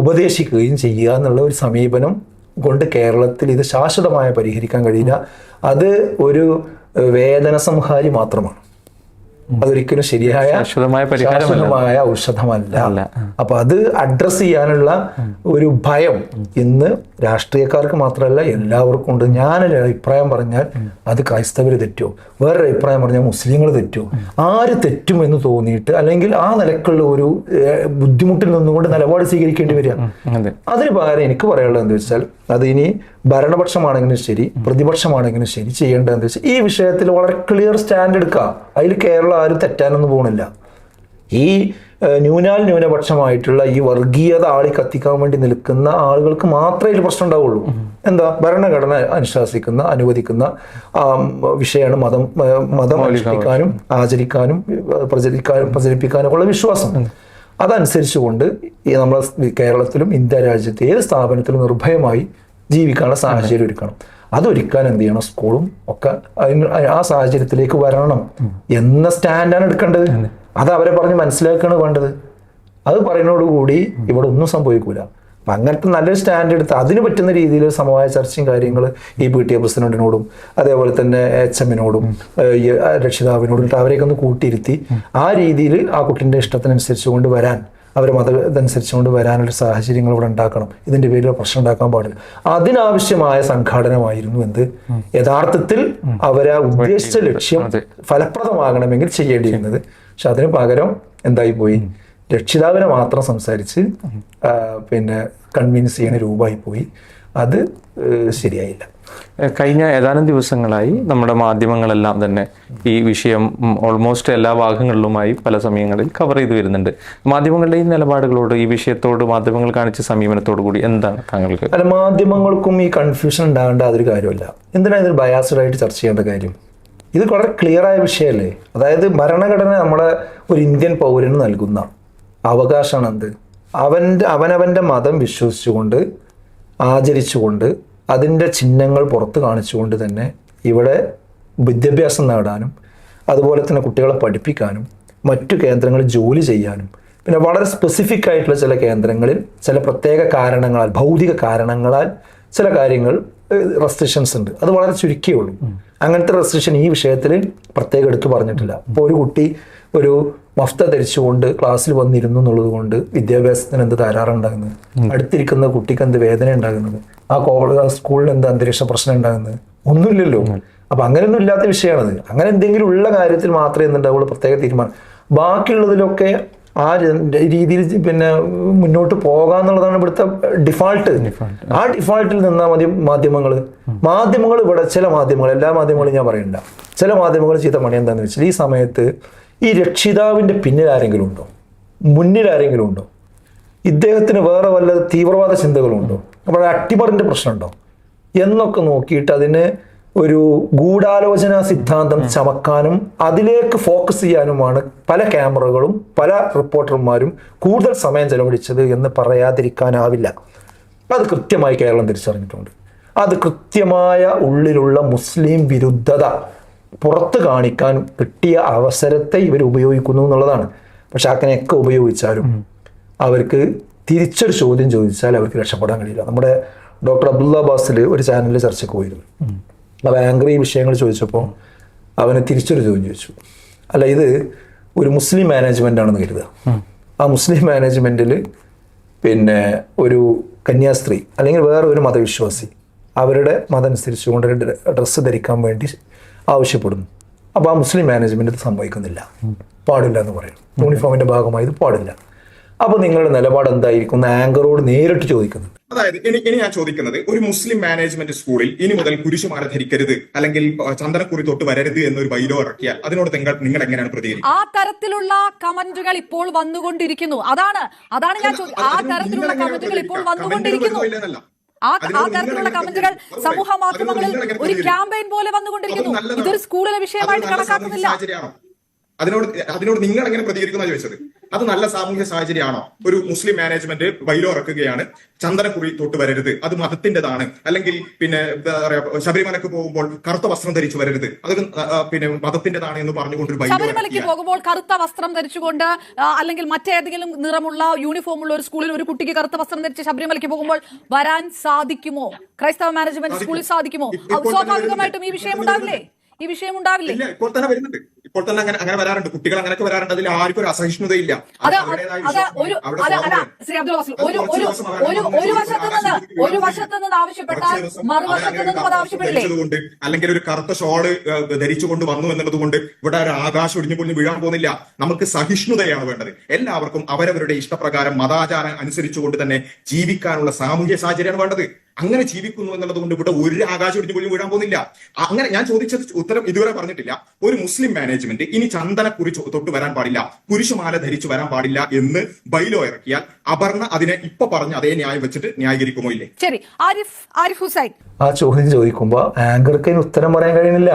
ഉപദേശിക്കുകയും ചെയ്യുക എന്നുള്ള ഒരു സമീപനം കൊണ്ട് കേരളത്തിൽ ഇത് ശാശ്വതമായി പരിഹരിക്കാൻ കഴിയില്ല. അത് ഒരു വേദന സംഹാരി മാത്രമാണ്. അതൊരിക്കലും ശരിയായ ശാശ്വതമായ ഔഷധമല്ല. അപ്പൊ അത് അഡ്രസ് ചെയ്യാനുള്ള ഒരു ഭയം ഇന്ന് രാഷ്ട്രീയക്കാർക്ക് മാത്രമല്ല എല്ലാവർക്കും ഉണ്ട്. ഞാനൊരു അഭിപ്രായം പറഞ്ഞാൽ അത് ക്രൈസ്തവർ തെറ്റോ, വേറൊരു അഭിപ്രായം പറഞ്ഞാൽ മുസ്ലിങ്ങൾ തെറ്റോ, ആര് തെറ്റും എന്ന് തോന്നിയിട്ട് അല്ലെങ്കിൽ ആ നിലക്കുള്ള ഒരു ബുദ്ധിമുട്ടിൽ നിന്നുകൊണ്ട് നിലപാട് സ്വീകരിക്കേണ്ടി വരിക. അതിന് പകരം എനിക്ക് പറയാനുള്ളത് എന്താ വെച്ചാൽ അത് ഇനി ഭരണപക്ഷമാണെങ്കിലും ശരി പ്രതിപക്ഷമാണെങ്കിലും ശരി ചെയ്യേണ്ടത് എന്താ വെച്ചാൽ ഈ വിഷയത്തിൽ വളരെ ക്ലിയർ സ്റ്റാൻഡ് എടുക്കുക. അതിൽ കേരളം ആരും തെറ്റാനൊന്നും പോകുന്നില്ല. ഈ ന്യൂനപക്ഷമായിട്ടുള്ള ഈ വർഗീയത ആളി കത്തിക്കാൻ വേണ്ടി നിൽക്കുന്ന ആളുകൾക്ക് മാത്രമേ ഇതിൽ പ്രശ്നം ഉണ്ടാവുള്ളൂ. എന്താ ഭരണഘടന അനുശാസിക്കുന്ന അനുവദിക്കുന്ന വിഷയമാണ് മതം അനുഷ്ഠിക്കാനും ആചരിക്കാനും പ്രചരിപ്പിക്കാനും ഉള്ള വിശ്വാസം. അതനുസരിച്ചുകൊണ്ട് നമ്മളെ കേരളത്തിലും ഇന്ത്യ രാജ്യത്തെ ഏത് സ്ഥാപനത്തിലും നിർഭയമായി ജീവിക്കാനുള്ള സാഹചര്യം ഒരുക്കണം. അതൊരുക്കാൻ എന്ത് ചെയ്യണം? സ്കൂളും ഒക്കെ ആ സാഹചര്യത്തിലേക്ക് വരണം എന്ന സ്റ്റാൻഡാണ് എടുക്കേണ്ടത്. അത് അവരെ പറഞ്ഞ് മനസ്സിലാക്കുകയാണ് വേണ്ടത്. അത് പറയുന്നതോടുകൂടി ഇവിടെ ഒന്നും സംഭവിക്കൂല. അപ്പം അങ്ങനത്തെ നല്ലൊരു സ്റ്റാൻഡ് എടുത്ത് അതിന് പറ്റുന്ന രീതിയിൽ സമവായ ചർച്ചയും കാര്യങ്ങൾ ഈ PTA പ്രസിഡന്റിനോടും അതേപോലെ തന്നെ HM-നോടും രക്ഷിതാവിനോടും അവരെയൊക്കെ ഒന്ന് കൂട്ടിയിരുത്തി ആ രീതിയിൽ ആ കുട്ടിൻ്റെ ഇഷ്ടത്തിനനുസരിച്ച് കൊണ്ട് വരാൻ അവരെ മതമനുസരിച്ച് കൊണ്ട് വരാനുള്ള സാഹചര്യങ്ങൾ ഇവിടെ ഉണ്ടാക്കണം. ഇതിൻ്റെ പേരിൽ പ്രശ്നം ഉണ്ടാക്കാൻ പാടില്ല. അതിനാവശ്യമായ സംഘാടനമായിരുന്നു എന്ത് യഥാർത്ഥത്തിൽ അവരെ ഉദ്ദേശിച്ച ലക്ഷ്യം ഫലപ്രദമാകണമെങ്കിൽ ചെയ്യേണ്ടിയിരുന്നത്. പക്ഷെ അതിന് പകരം എന്തായി പോയി? രക്ഷിതാവിനെ മാത്രം സംസാരിച്ച് പിന്നെ കൺവിൻസ് ചെയ്യുന്ന രൂപമായി പോയി. അത് ശരിയായില്ല. കഴിഞ്ഞ ഏതാനും ദിവസങ്ങളായി നമ്മുടെ മാധ്യമങ്ങളെല്ലാം തന്നെ ഈ വിഷയം ഓൾമോസ്റ്റ് എല്ലാ ഭാഗങ്ങളിലുമായി പല സമയങ്ങളിൽ കവർ ചെയ്ത് വരുന്നുണ്ട്. മാധ്യമങ്ങളുടെ ഈ നിലപാടുകളോട് ഈ വിഷയത്തോട് മാധ്യമങ്ങൾ കാണിച്ച സമീപനത്തോടു കൂടി എന്താണ് താങ്കൾക്ക്? അല്ല, മാധ്യമങ്ങൾക്കും ഈ കൺഫ്യൂഷൻ ഉണ്ടാകേണ്ട അതൊരു കാര്യമല്ല. എന്തിനാണ് ഇതിൽ ബയാസ്ഡ് ആയിട്ട് ചർച്ച ചെയ്യേണ്ട കാര്യം? ഇത് വളരെ ക്ലിയറായ വിഷയമല്ലേ? അതായത് ഭരണഘടന നമ്മളെ ഒരു ഇന്ത്യൻ പൗരന് നൽകുന്ന അവകാശമാണ് എന്ത്? അവനവൻ്റെ മതം വിശ്വസിച്ചുകൊണ്ട് ആചരിച്ചുകൊണ്ട് അതിൻ്റെ ചിഹ്നങ്ങൾ പുറത്ത് കാണിച്ചുകൊണ്ട് തന്നെ ഇവിടെ വിദ്യാഭ്യാസം നേടാനും അതുപോലെ തന്നെ കുട്ടികളെ പഠിപ്പിക്കാനും മറ്റു കേന്ദ്രങ്ങളിൽ ജോലി ചെയ്യാനും പിന്നെ വളരെ സ്പെസിഫിക് ആയിട്ടുള്ള ചില കേന്ദ്രങ്ങളിൽ ചില പ്രത്യേക കാരണങ്ങളാൽ ഭൗതിക കാരണങ്ങളാൽ ചില കാര്യങ്ങൾ റെസ്ട്രിക്ഷൻസ് ഉണ്ട്. അത് വളരെ ചുരുക്കിയേ ഉള്ളൂ. അങ്ങനത്തെ റെസ്ട്രിക്ഷൻ ഈ വിഷയത്തിൽ പ്രത്യേകം എടുത്തു പറഞ്ഞിട്ടില്ല. ഇപ്പോൾ ഒരു കുട്ടി ഒരു മഫ്ത ധരിച്ചുകൊണ്ട് ക്ലാസ്സിൽ വന്നിരുന്നു എന്നുള്ളത് കൊണ്ട് വിദ്യാഭ്യാസത്തിന് എന്ത് തകരാറുണ്ടാകുന്നത്? അടുത്തിരിക്കുന്ന കുട്ടിക്ക് എന്ത് വേദന ഉണ്ടാകുന്നത്? ആ സ്കൂളിൽ എന്ത് അന്തരീക്ഷ പ്രശ്നം ഉണ്ടാകുന്നത്? ഒന്നുമില്ലല്ലോ. അപ്പൊ അങ്ങനെയൊന്നും ഇല്ലാത്ത വിഷയമാണത്. അങ്ങനെ എന്തെങ്കിലും ഉള്ള കാര്യത്തിൽ മാത്രമേ എന്തുണ്ടാവുള്ളൂ പ്രത്യേക തീരുമാനം. ബാക്കിയുള്ളതിലൊക്കെ ആ രീതിയിൽ പിന്നെ മുന്നോട്ട് പോകാന്നുള്ളതാണ് ഇവിടുത്തെ ഡിഫാൾട്ട്. ആ ഡിഫാൾട്ടിൽ നിന്നാൽ മതി മാധ്യമങ്ങൾ ഇവിടെ ചില മാധ്യമങ്ങൾ, എല്ലാ മാധ്യമങ്ങളും ഞാൻ പറയണ്ട, ചില മാധ്യമങ്ങൾ ചെയ്ത പണി എന്താണെന്ന് വെച്ചാൽ ഈ സമയത്ത് ഈ രക്ഷിതാവിൻ്റെ പിന്നിൽ ആരെങ്കിലും ഉണ്ടോ, മുന്നിൽ ആരെങ്കിലും ഉണ്ടോ, ഇദ്ദേഹത്തിന് വേറെ വല്ല തീവ്രവാദ ചിന്തകളുണ്ടോ, അവിടെ അട്ടിമറിൻ്റെ പ്രശ്നമുണ്ടോ എന്നൊക്കെ നോക്കിയിട്ട് അതിന് ഒരു ഗൂഢാലോചന സിദ്ധാന്തം ചമക്കാനും അതിലേക്ക് ഫോക്കസ് ചെയ്യാനുമാണ് പല ക്യാമറകളും പല റിപ്പോർട്ടർമാരും കൂടുതൽ സമയം ചെലവഴിച്ചത് എന്ന് പറയാതിരിക്കാനാവില്ല. അത് കൃത്യമായി കേരളം തിരിച്ചറിഞ്ഞിട്ടുണ്ട്. അത് കൃത്യമായ ഉള്ളിലുള്ള മുസ്ലിം വിരുദ്ധത പുറത്ത് കാണിക്കാൻ കിട്ടിയ അവസരത്തെ ഇവർ ഉപയോഗിക്കുന്നു എന്നുള്ളതാണ്. പക്ഷെ അങ്ങനെയൊക്കെ ഉപയോഗിച്ചാലും അവർക്ക് തിരിച്ചൊരു ചോദ്യം ചോദിച്ചാൽ അവർക്ക് രക്ഷപ്പെടാൻ കഴിയില്ല. നമ്മുടെ ഡോക്ടർ അബ്ദുള്ള ബാസിൽ ഒരു ചാനലിൽ ചർച്ചയ്ക്ക് പോയിരുന്നു. അപ്പോൾ ആങ്കർ ഈ വിഷയങ്ങൾ ചോദിച്ചപ്പോൾ അവന് തിരിച്ചൊരു ചോദ്യം ചോദിച്ചു. അല്ല, ഇത് ഒരു മുസ്ലിം മാനേജ്മെൻ്റ് ആണെന്ന് കരുതുക. ആ മുസ്ലിം മാനേജ്മെൻറ്റിൽ പിന്നെ ഒരു കന്യാസ്ത്രീ അല്ലെങ്കിൽ വേറെ ഒരു മതവിശ്വാസി അവരുടെ മതം അനുസരിച്ചുകൊണ്ട് ഡ്രസ്സ് ധരിക്കാൻ വേണ്ടി ആവശ്യപ്പെടുന്നു. അപ്പോൾ ആ മുസ്ലിം മാനേജ്മെൻറ്റ് ഇത് സംഭവിക്കുന്നില്ല, പാടില്ല എന്ന് പറയും. യൂണിഫോമിൻ്റെ ഭാഗമായി ഇത് പാടില്ല. അപ്പോൾ നിങ്ങളുടെ നിലപാട് എന്തായിരിക്കും ആങ്കറോട് നേരിട്ട് ചോദിക്കുന്നുണ്ട്. അതായത് ഇനി ഞാൻ ചോദിക്കുന്നത്, ഒരു മുസ്ലിം മാനേജ്മെന്റ് സ്കൂളിൽ ഇനി മുതൽ കുരിശുമാല ധരിക്കരുത് അല്ലെങ്കിൽ ചന്ദനക്കുറി തൊട്ട് വരരുത് എന്നൊരു ബൈലോ ഇറക്കിയാൽ അതിനോട് നിങ്ങൾ എങ്ങനെയാണ് പ്രതികരിക്കുക? ആ തരത്തിലുള്ള കമന്റുകൾ ഇപ്പോൾ വന്നുകൊണ്ടിരിക്കുന്നു. അതാണ് ഞാൻ ആ തരത്തിലുള്ള കമന്റുകൾ ഇപ്പോൾ വന്നുകൊണ്ടിരിക്കുന്നു. തരത്തിലുള്ള കമന്റുകൾ സമൂഹ മാധ്യമങ്ങളിൽ ഒരു ക്യാമ്പയിൻ പോലെ വന്നുകൊണ്ടിരിക്കുന്നു. ഇതൊരു സ്കൂളിലെ വിഷയമായിട്ട് കണക്കാക്കുന്നില്ല. അതിനോട് നിങ്ങൾ എങ്ങനെ പ്രതികരിക്കുന്ന ചോദിച്ചത്? അത് നല്ല സാമൂഹ്യ സാഹചര്യമാണോ? ഒരു മുസ്ലിം മാനേജ്മെന്റ് ബൈലോ ഇറക്കുകയാണ്, ചന്ദനക്കുറി തൊട്ട് വരരുത്, അത് മതത്തിന്റേതാണ്, അല്ലെങ്കിൽ പിന്നെ എന്താ പറയാ ശബരിമലക്ക് പോകുമ്പോൾ കറുത്ത വസ്ത്രം ധരിച്ചു വരരുത്, അത് പിന്നെ മതത്തിന്റേതാണ് എന്ന് പറഞ്ഞുകൊണ്ടൊരു ബൈലോ. ശബരിമലയ്ക്ക് പോകുമ്പോൾ കറുത്ത വസ്ത്രം ധരിച്ചുകൊണ്ട് അല്ലെങ്കിൽ മറ്റേതെങ്കിലും നിറമുള്ള യൂണിഫോം ഉള്ള ഒരു സ്കൂളിൽ ഒരു കുട്ടിക്ക് കറുത്ത വസ്ത്രം ധരിച്ച് ശബരിമലയ്ക്ക് പോകുമ്പോൾ വരാൻ സാധിക്കുമോ? ക്രൈസ്തവ മാനേജ്മെന്റ് സ്കൂളിൽ സാധിക്കുമോ? സ്വാഭാവികമായിട്ടും ഈ വിഷയം ഉണ്ടാവില്ലേ? ഇപ്പോൾ തന്നെ വരുന്നുണ്ട്. ഇപ്പോൾ തന്നെ അങ്ങനെ വരാറുണ്ട്. കുട്ടികൾ അങ്ങനെയൊക്കെ വരാറുണ്ട്. അതിൽ ആർക്കും ഒരു അസഹിഷ്ണുതയില്ല. അല്ലെങ്കിൽ ഒരു കറുത്ത ഷോള് ധരിച്ചുകൊണ്ട് വന്നു എന്നുള്ളത് കൊണ്ട് ഇവിടെ ഒരു ആകാശം ഒടിഞ്ഞു പൊളിഞ്ഞു വീഴാൻ പോകുന്നില്ല. നമുക്ക് സഹിഷ്ണുതയാണ് വേണ്ടത്. എല്ലാവർക്കും അവരവരുടെ ഇഷ്ടപ്രകാരം മതാചാരം അനുസരിച്ചുകൊണ്ട് തന്നെ ജീവിക്കാനുള്ള സാമൂഹ്യ സാഹചര്യമാണ് വേണ്ടത്. അങ്ങനെ ജീവിക്കുന്നു എന്നുള്ളത് കൊണ്ട് ഇവിടെ ഒരു ആകാശം ഒടിഞ്ഞു പൊളിഞ്ഞു വീഴാൻ പോകുന്നില്ല. അങ്ങനെ ഞാൻ ചോദിച്ചത് ഉത്തരം ഇതുവരെ പറഞ്ഞിട്ടില്ല. ഒരു മുസ്ലിം മാനേജ്മെന്റ് ഇനി ചന്ദനക്കുറി തൊട്ട് വരാൻ പാടില്ല, കുരിശുമാല ധരിച്ചു വരാൻ പാടില്ല എന്ന് ബൈലോ ഇറക്കിയാൽ അപർണ അതിനെ ഇപ്പൊ പറഞ്ഞ അതേ ന്യായം വെച്ചിട്ട് ന്യായീകരിക്കുമോ? ഇല്ലേ? ശരി, ആരിഫ് ഹുസൈൻ ആ ചോദ്യം ചോദിക്കുമ്പോ ആങ്കർക്ക് ഉത്തരം പറയാൻ കഴിയുന്നില്ല.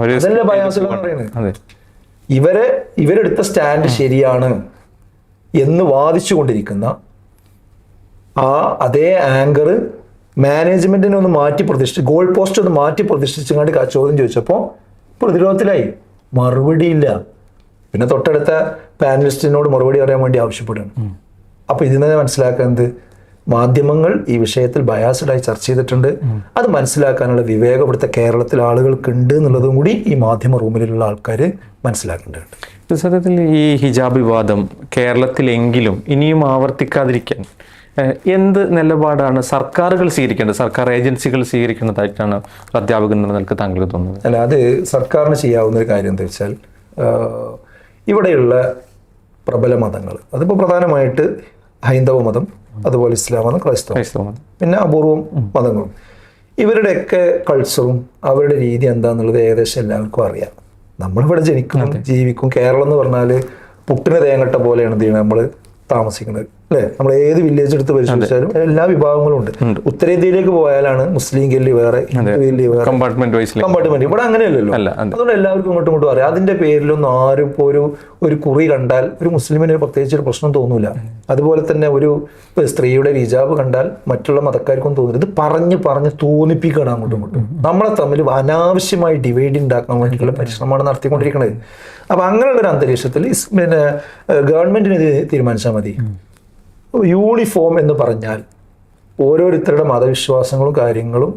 അതല്ലേ ബയാസുകൾ പറയുന്നത്. ഇവരെടുത്ത സ്റ്റാൻഡ് ശരിയാണ് എന്ന് വാദിച്ചുകൊണ്ടിരിക്കുന്ന അതേ ആങ്കർ മാനേജ്മെന്റിനെ ഒന്ന് മാറ്റി ഗോൾ പോസ്റ്റ് ഒന്ന് മാറ്റി പ്രതിഷ്ഠിച്ചങ്ങാണ്ട് ചോദ്യം ചോദിച്ചപ്പോൾ പ്രതിരോധത്തിലായി. മറുപടിയില്ല. പിന്നെ തൊട്ടടുത്ത പാനലിസ്റ്റിനോട് മറുപടി പറയാൻ വേണ്ടി ആവശ്യപ്പെടുകയാണ്. അപ്പൊ ഇതിൽ നിന്ന് മനസ്സിലാക്കുന്നത് മാധ്യമങ്ങൾ ഈ വിഷയത്തിൽ ബയാസ്ഡായി ചർച്ച ചെയ്തിട്ടുണ്ട്. അത് മനസ്സിലാക്കാനുള്ള വിവേകം ഇവിടുത്തെ കേരളത്തിൽ ആളുകൾക്കുണ്ട് എന്നുള്ളതും കൂടി ഈ മാധ്യമ റൂമിലുള്ള ആൾക്കാർ മനസ്സിലാക്കേണ്ടതുണ്ട്. സത്യത്തിൽ ഈ ഹിജാബ് വിവാദം കേരളത്തിലെങ്കിലും ഇനിയും ആവർത്തിക്കാതിരിക്കാൻ എന്ത് നിലപാടാണ് സർക്കാരുകൾ സ്വീകരിക്കേണ്ടത്, സർക്കാർ ഏജൻസികൾ സ്വീകരിക്കേണ്ടതായിട്ടാണ് അധ്യാപകൻ എന്ന നിലക്ക് താങ്കൾക്ക് തോന്നുന്നത്? അല്ല, അത് സർക്കാരിന് ചെയ്യാവുന്ന ഒരു കാര്യം എന്താ വെച്ചാൽ, ഇവിടെയുള്ള പ്രബല മതങ്ങൾ, അതിപ്പോൾ പ്രധാനമായിട്ട് ഹൈന്ദവ മതം, അതുപോലെ ഇസ്ലാം മതം, ക്രൈസ്തവ മതം, പിന്നെ അപൂർവം മതങ്ങളും, ഇവരുടെയൊക്കെ കൾച്ചറും അവരുടെ രീതി എന്താണെന്നുള്ളത് ഏകദേശം എല്ലാവർക്കും അറിയാം. നമ്മളിവിടെ ജനിക്കും ജീവിക്കും. കേരളം എന്ന് പറഞ്ഞാൽ പുട്ടിന് തേങ്ങട്ട പോലെയാണ് എന്ത് ചെയ്യണം നമ്മൾ താമസിക്കുന്നത്, അല്ലേ? നമ്മൾ ഏത് വില്ലേജ് എടുത്ത് പരിശോധിച്ചാലും എല്ലാ വിഭാഗങ്ങളും ഉണ്ട്. ഉത്തരേന്ത്യയിലേക്ക് പോയാലാണ് മുസ്ലിം ഗല്ലി വേറെ, ഹിന്ദു ഗല്ലി വേറെ, കമ്പാർട്ട്മെന്റ്. ഇവിടെ അങ്ങനെയല്ലല്ലോ. അതുകൊണ്ട് എല്ലാവർക്കും ഇങ്ങോട്ടും ഇങ്ങോട്ടും അറിയാം. അതിന്റെ പേരിലൊന്നും ആരും ഇപ്പോൾ ഒരു കുറി കണ്ടാൽ ഒരു മുസ്ലിമിന് പ്രത്യേകിച്ച് ഒരു പ്രശ്നം തോന്നൂല. അതുപോലെ തന്നെ ഒരു സ്ത്രീയുടെ ഹിജാബ് കണ്ടാൽ മറ്റുള്ള മതക്കാർക്കൊന്നും തോന്നില്ല. ഇത് പറഞ്ഞ് തോന്നിപ്പിക്കണം അങ്ങോട്ടും ഇങ്ങോട്ടും. നമ്മളെ തമ്മിൽ അനാവശ്യമായി ഡിവൈഡ് ഉണ്ടാക്കാൻ വേണ്ടിയിട്ടുള്ള പരിശ്രമമാണ് നടത്തിക്കൊണ്ടിരിക്കുന്നത്. അപ്പൊ അങ്ങനെയുള്ളൊരു അന്തരീക്ഷത്തിൽ പിന്നെ ഗവൺമെന്റിന് തീരുമാനിച്ചാൽ മതി. യൂണിഫോം എന്ന് പറഞ്ഞാൽ ഓരോരുത്തരുടെ മതവിശ്വാസങ്ങളും കാര്യങ്ങളും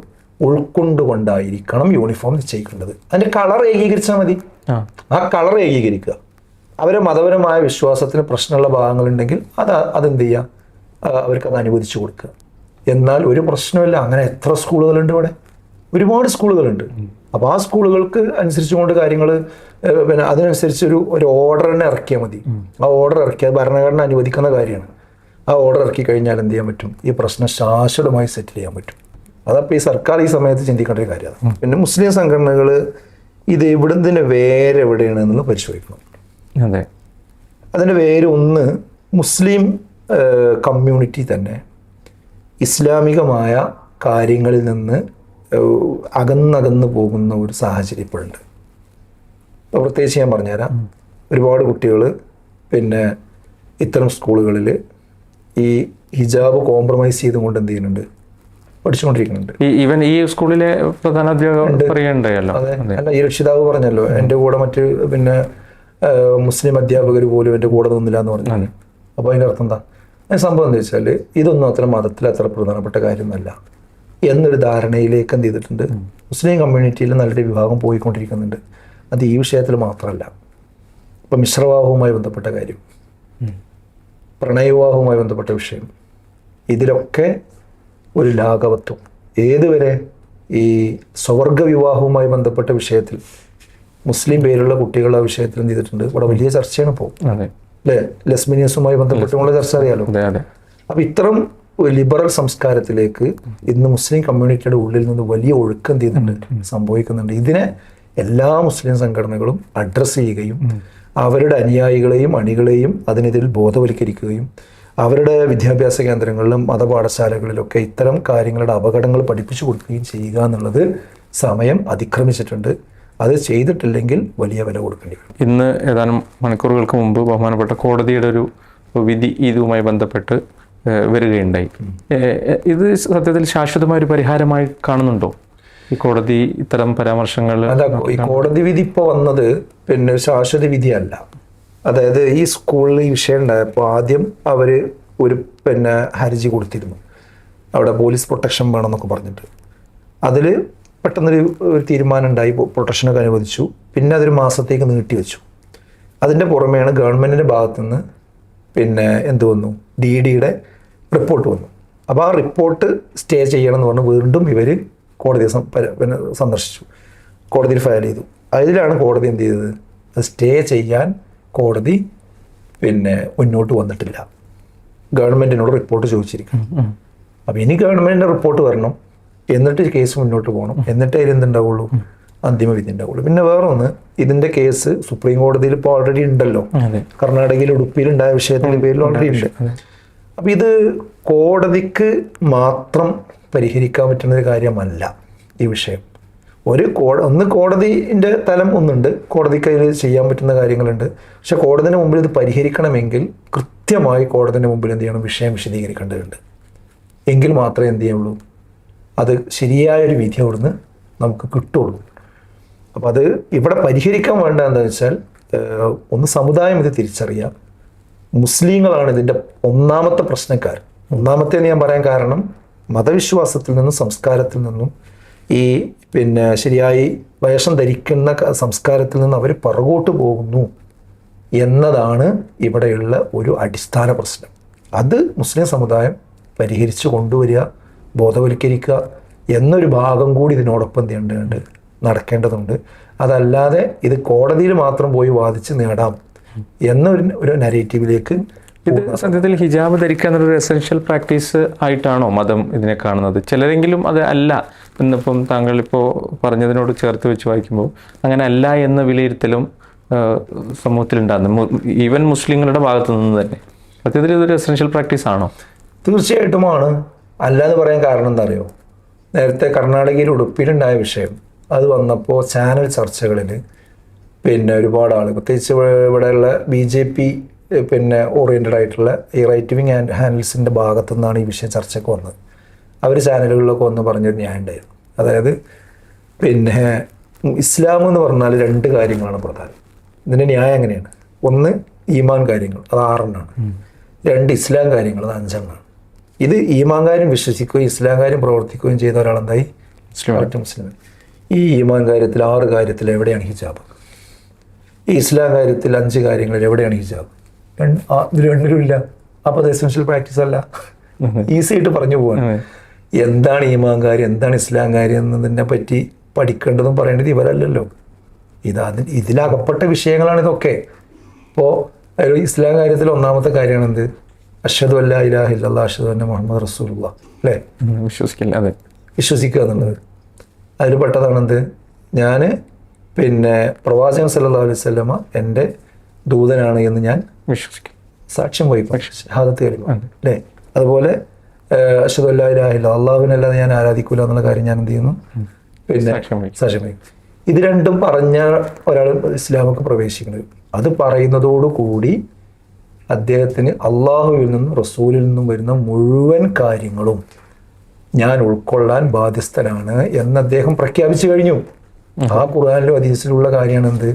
ഉൾക്കൊണ്ടുകൊണ്ടായിരിക്കണം യൂണിഫോം നിശ്ചയിക്കേണ്ടത്. അതിന്റെ കളർ ഏകീകരിച്ചാൽ മതി. ആ കളർ ഏകീകരിക്കുക. അവരെ മതപരമായ വിശ്വാസത്തിന് പ്രശ്നമുള്ള ഭാഗങ്ങളുണ്ടെങ്കിൽ അതെന്ത് ചെയ്യുക, അവർക്കത് അനുവദിച്ചു കൊടുക്കുക. എന്നാൽ ഒരു പ്രശ്നമില്ല. അങ്ങനെ എത്ര സ്കൂളുകളുണ്ട് ഇവിടെ? ഒരുപാട് സ്കൂളുകളുണ്ട്. അപ്പോൾ ആ സ്കൂളുകൾക്ക് അനുസരിച്ചുകൊണ്ട് കാര്യങ്ങൾ പിന്നെ അതിനനുസരിച്ച് ഒരു ഓർഡർ തന്നെ ഇറക്കിയാൽ മതി. ആ ഓർഡർ ഇറക്കിയാൽ ഭരണഘടന അനുവദിക്കുന്ന കാര്യമാണ്. ആ ഓർഡർ ഇറക്കി കഴിഞ്ഞാൽ എന്ത് ചെയ്യാൻ പറ്റും? ഈ പ്രശ്നം ശാശ്വതമായി സെറ്റിൽ ചെയ്യാൻ പറ്റും. അതപ്പോൾ ഈ സർക്കാർ ഈ സമയത്ത് ചിന്തിക്കേണ്ട ഒരു കാര്യമാണ്. പിന്നെ മുസ്ലിം സംഘടനകൾ ഇത് എവിടുന്നതിൻ്റെ വേര് എവിടെയാണ് എന്നുള്ളത് പരിശോധിക്കണം. അതെ, അതിൻ്റെ വേര് ഒന്ന് മുസ്ലിം കമ്മ്യൂണിറ്റി തന്നെ ഇസ്ലാമികമായ കാര്യങ്ങളിൽ നിന്ന് അകന്നകന്ന് പോകുന്ന ഒരു സാഹചര്യം ഇപ്പോഴുണ്ട്. ഇപ്പോൾ പ്രത്യേകിച്ച് ഞാൻ പറഞ്ഞുതരാം. ഒരുപാട് കുട്ടികൾ പിന്നെ ഇത്തരം സ്കൂളുകളിൽ ഈ ഹിജാബ് കോംപ്രമൈസ് ചെയ്തുകൊണ്ട് എന്ത് ചെയ്യുന്നുണ്ട്, പഠിച്ചുകൊണ്ടിരിക്കുന്നുണ്ട്. ഈവൻ ഈ സ്കൂളിലെ പ്രധാന അധ്യാപകർ അല്ല, ഈ രക്ഷിതാവ് പറഞ്ഞല്ലോ എൻ്റെ കൂടെ മറ്റ് പിന്നെ മുസ്ലിം അധ്യാപകർ പോലും എൻ്റെ കൂടെ നിന്നില്ല എന്ന് പറഞ്ഞു. അപ്പോൾ അതിൻ്റെ അർത്ഥം എന്താ? സംഭവം എന്താ വെച്ചാൽ ഇതൊന്നും അത്ര മതത്തിൽ അത്ര പ്രധാനപ്പെട്ട കാര്യമൊന്നുമല്ല എന്നൊരു ധാരണയിലേക്ക് എന്ത് ചെയ്തിട്ടുണ്ട് മുസ്ലിം കമ്മ്യൂണിറ്റിയിൽ നല്ലൊരു വിഭാഗം പോയിക്കൊണ്ടിരിക്കുന്നുണ്ട്. അത് ഈ വിഷയത്തിൽ മാത്രമല്ല. ഇപ്പം മിശ്രവിവാഹവുമായി ബന്ധപ്പെട്ട കാര്യം, പ്രണയവിവാഹവുമായി ബന്ധപ്പെട്ട വിഷയം, ഇതിലൊക്കെ ഒരു ലാഘവത്വം. ഏതുവരെ ഈ സ്വവർഗ വിവാഹവുമായി ബന്ധപ്പെട്ട വിഷയത്തിൽ മുസ്ലിം പേരുള്ള കുട്ടികളുടെ വിഷയത്തിൽ എന്ത് ചെയ്തിട്ടുണ്ട്? ഇവിടെ വലിയ ചർച്ചയാണ് ഇപ്പോൾ, അല്ലേ? ലെസ്ബിനിയസുമായി ബന്ധപ്പെട്ടുള്ള ചർച്ച അറിയാലോ. അപ്പം ഇത്തരം ലിബറൽ സംസ്കാരത്തിലേക്ക് ഇന്ന് മുസ്ലിം കമ്മ്യൂണിറ്റിയുടെ ഉള്ളിൽ നിന്ന് വലിയ ഒഴുക്കം എന്ത് ചെയ്യുന്നുണ്ട്, സംഭവിക്കുന്നുണ്ട്. ഇതിനെ എല്ലാ മുസ്ലിം സംഘടനകളും അഡ്രസ്സ് ചെയ്യുകയും അവരുടെ അനുയായികളെയും അണികളെയും അതിനെതിരിൽ ബോധവൽക്കരിക്കുകയും അവരുടെ വിദ്യാഭ്യാസ കേന്ദ്രങ്ങളിലും മതപാഠശാലകളിലൊക്കെ ഇത്തരം കാര്യങ്ങളുടെ അപകടങ്ങൾ പഠിപ്പിച്ചു കൊടുക്കുകയും ചെയ്യുക എന്നുള്ളത് സമയം അതിക്രമിച്ചിട്ടുണ്ട്. അത് ചെയ്തിട്ടില്ലെങ്കിൽ വലിയ വില കൊടുക്കേണ്ടി വരും. ഇന്ന് ഏതാനും മണിക്കൂറുകൾക്ക് മുമ്പ് ബഹുമാനപ്പെട്ട കോടതിയുടെ ഒരു വിധി ഇതുമായി ബന്ധപ്പെട്ട് വരികയുണ്ടായി. ഇത് സത്യത്തിൽ ശാശ്വതമായ ഒരു പരിഹാരമായി കാണുന്നുണ്ടോ ഈ കോടതി ഇത്തരം പരാമർശങ്ങൾ? അല്ല, ഈ കോടതി വിധി ഇപ്പോൾ വന്നത് പിന്നെ ഒരു ശാശ്വത വിധിയല്ല. അതായത് ഈ സ്കൂളിൽ ഈ വിഷയം ഉണ്ടായപ്പോൾ ആദ്യം അവർ ഒരു പിന്നെ ഹർജി കൊടുത്തിരുന്നു, അവിടെ പോലീസ് പ്രൊട്ടക്ഷൻ വേണമെന്നൊക്കെ പറഞ്ഞിട്ട്. അതിൽ പെട്ടെന്നൊരു തീരുമാനം ഉണ്ടായി, പ്രൊട്ടക്ഷനൊക്കെ അനുവദിച്ചു. പിന്നെ അതൊരു മാസത്തേക്ക് നീട്ടിവെച്ചു. അതിൻ്റെ പുറമെയാണ് ഗവൺമെൻറ്റിൻ്റെ ഭാഗത്തുനിന്ന് പിന്നെ എന്ത് വന്നു, DDയുടെ റിപ്പോർട്ട് വന്നു. അപ്പോൾ ആ റിപ്പോർട്ട് സ്റ്റേ ചെയ്യണം എന്ന് പറഞ്ഞ് വീണ്ടും ഇവർ കോടതിയെ പിന്നെ സന്ദർശിച്ചു, കോടതിയിൽ ഫയൽ ചെയ്തു. അതിലാണ് കോടതി എന്ത് ചെയ്തത്, അത് സ്റ്റേ ചെയ്യാൻ കോടതി പിന്നെ മുന്നോട്ട് വന്നിട്ടില്ല. ഗവൺമെൻറ്റിനോട് റിപ്പോർട്ട് ചോദിച്ചിരിക്കണം. അപ്പോൾ ഇനി ഗവൺമെൻറ്റിൻ്റെ റിപ്പോർട്ട് വരണം, എന്നിട്ട് കേസ് മുന്നോട്ട് പോകണം, എന്നിട്ട് അതിൽ എന്തുണ്ടാവുള്ളൂ, അന്തിമ വിധി ഉണ്ടാവുള്ളൂ. പിന്നെ വേറെ ഒന്ന്, ഇതിൻ്റെ കേസ് സുപ്രീം കോടതിയിൽ ഇപ്പോൾ ഓൾറെഡി ഉണ്ടല്ലോ. കർണാടകയിൽ ഉടുപ്പിയിലുണ്ടായ വിഷയത്തിൻ്റെ പേരിൽ ഓൾറെഡി ഉണ്ട്. അപ്പം ഇത് കോടതിക്ക് മാത്രം പരിഹരിക്കാൻ പറ്റുന്ന ഒരു കാര്യമല്ല ഈ വിഷയം. ഒന്ന് കോടതിൻ്റെ തലം ഒന്നുണ്ട്, കോടതിക്ക് അതിൽ ചെയ്യാൻ പറ്റുന്ന കാര്യങ്ങളുണ്ട്. പക്ഷെ കോടതിന് മുമ്പിൽ ഇത് പരിഹരിക്കണമെങ്കിൽ കൃത്യമായി കോടതിൻ്റെ മുമ്പിൽ എന്ത് ചെയ്യണം, വിഷയം വിശദീകരിക്കേണ്ടതുണ്ട്. എങ്കിൽ മാത്രമേ എന്ത് ചെയ്യുള്ളൂ, അത് ശരിയായൊരു വിധി അവിടുന്ന് നമുക്ക് കിട്ടുള്ളൂ. അപ്പം അത് ഇവിടെ പരിഹരിക്കാൻ വേണ്ട എന്താണെന്ന് വെച്ചാൽ, ഒന്ന് സമുദായം ഇത് തിരിച്ചറിയാം. മുസ്ലിങ്ങളാണ് ഇതിൻ്റെ ഒന്നാമത്തെ പ്രശ്നക്കാർ. ഒന്നാമത്തെ ഞാൻ പറയാൻ കാരണം, മതവിശ്വാസത്തിൽ നിന്നും സംസ്കാരത്തിൽ നിന്നും ഈ പിന്നെ ശരിയായി വേഷം ധരിക്കുന്ന സംസ്കാരത്തിൽ നിന്ന് അവർ പുറകോട്ട് പോകുന്നു എന്നതാണ് ഇവിടെയുള്ള ഒരു അടിസ്ഥാന പ്രശ്നം. അത് മുസ്ലിം സമുദായം പരിഹരിച്ചു കൊണ്ടുവരിക, ബോധവൽക്കരിക്കുക എന്നൊരു ഭാഗം കൂടി ഇതിനോടൊപ്പം ചെയ്യേണ്ടതുണ്ട്, നടക്കേണ്ടതുണ്ട്. അതല്ലാതെ ഇത് കോടതിയിൽ മാത്രം പോയി വാദിച്ച് നേടാം എന്നൊരു നരേറ്റീവിലേക്ക് ഇത് സത്യത്തിൽ ഹിജാബ് ധരിക്കുക എന്നൊരു എസെൻഷ്യൽ പ്രാക്ടീസ് ആയിട്ടാണോ മതം ഇതിനെ കാണുന്നത്? ചിലരെങ്കിലും അത് അല്ല എന്നിപ്പം താങ്കൾ ഇപ്പോൾ പറഞ്ഞതിനോട് ചേർത്ത് വെച്ച് വായിക്കുമ്പോൾ അങ്ങനെ അല്ല എന്ന വിലയിരുത്തലും സമൂഹത്തിലുണ്ടാകുന്നു, ഈവൻ മുസ്ലിങ്ങളുടെ ഭാഗത്തു നിന്ന് തന്നെ. സത്യത്തിൽ ഇതൊരു എസെൻഷ്യൽ പ്രാക്ടീസ് ആണോ? തീർച്ചയായിട്ടുമാണ്. അല്ലാതെ പറയാൻ കാരണം എന്താ അറിയോ, നേരത്തെ കർണാടകയിൽ ഉടുപ്പിയിലുണ്ടായ വിഷയം അത് വന്നപ്പോൾ ചാനൽ ചർച്ചകളിൽ പിന്നെ ഒരുപാട് ആൾ, പ്രത്യേകിച്ച് ഇവിടെയുള്ള BJP പിന്നെ ഓറിയൻറ്റഡ് ആയിട്ടുള്ള ഈ റൈറ്റ് വിങ് ഹാൻഡിൽസിൻ്റെ ഭാഗത്തു നിന്നാണ് ഈ വിഷയം ചർച്ചയ്ക്ക് വന്നത്. അവർ ചാനലുകളിലൊക്കെ വന്ന് പറഞ്ഞൊരു ന്യായം ഉണ്ടായിരുന്നു. അതായത് പിന്നെ ഇസ്ലാം എന്ന് പറഞ്ഞാൽ 2 കാര്യങ്ങളാണ് പ്രധാനം. ഇതിൻ്റെ ന്യായം എങ്ങനെയാണ്, ഒന്ന് ഈമാൻ കാര്യങ്ങൾ, അത് 6 2 ഇസ്ലാം കാര്യങ്ങൾ, അത് 5. ഇത് ഈമാൻ കാര്യം വിശ്വസിക്കുകയും ഇസ്ലാം കാര്യം പ്രവർത്തിക്കുകയും ചെയ്ത ഒരാളെന്തായി, മുസ്ലിം. ഈ ഈമാൻ കാര്യത്തിൽ 6 കാര്യത്തിൽ എവിടെയാണ് ഹിജാബ്? ഈ ഇസ്ലാം കാര്യത്തിൽ 5 കാര്യങ്ങളിൽ എവിടെയാണ് ഹിജാബ്? ഇത് രണ്ടിലുമില്ല. അപ്പോൾ അത് എസെൻഷ്യൽ പ്രാക്ടീസ് അല്ല. ഈസി ആയിട്ട് പറഞ്ഞു പോകാൻ എന്താണ് ഈമാൻ കാര്യം, എന്താണ് ഇസ്ലാം കാര്യം എന്നതിനെ പറ്റി പഠിക്കേണ്ടതും പറയേണ്ടത് ഇവരല്ലല്ലോ. ഇതിലകപ്പെട്ട വിഷയങ്ങളാണ് ഇതൊക്കെ. ഇപ്പോൾ ഇസ്ലാം കാര്യത്തിൽ ഒന്നാമത്തെ കാര്യമാണ് എന്ത്, അഷ്ഹദു അല്ലാ ഇലാഹ ഇല്ലല്ലാഹ് അഷ്ഹദു അന്ന മുഹമ്മദ് റസൂലുള്ളാഹ്, അല്ലേ? വിശ്വസിക്കുക എന്നുള്ളത്. അതിൽ പെട്ടതാണെന്ത്, ഞാൻ പിന്നെ പ്രവാചകൻ സല്ലല്ലാഹു അലൈഹി വസല്ലമ എൻ്റെ ദൂതനാണ് എന്ന് ഞാൻ വിശ്വസിക്കും, സാക്ഷ്യം വഹിക്കും, ഷഹാദത്ത് കലിമ, അല്ലേ? അതുപോലെ അഷ്ഹദു അല്ലാ ഇലാഹ ഇല്ലല്ലാഹ്, അല്ലാഹുവിനല്ലാതെ ഞാൻ ആരാധിക്കൂല എന്നുള്ള കാര്യം ഞാൻ എന്ത് ചെയ്യുന്നു, പിന്നെ സാക്ഷ്യം വഹിക്കും. ഇത് രണ്ടും പറഞ്ഞ ഒരാൾ ഇസ്ലാമൊക്കെ പ്രവേശിക്കുന്നത്. അത് പറയുന്നതോടുകൂടി അദ്ദേഹത്തിന് അള്ളാഹുവിൽ നിന്നും റസൂലിൽ നിന്നും വരുന്ന മുഴുവൻ കാര്യങ്ങളും ഞാൻ ഉൾക്കൊള്ളാൻ ബാധ്യസ്ഥനാണ് എന്ന് അദ്ദേഹം പ്രഖ്യാപിച്ചു കഴിഞ്ഞു. ആ ഖുർആനിലും ഹദീസിലുള്ള കാര്യമാണ് എന്ത്,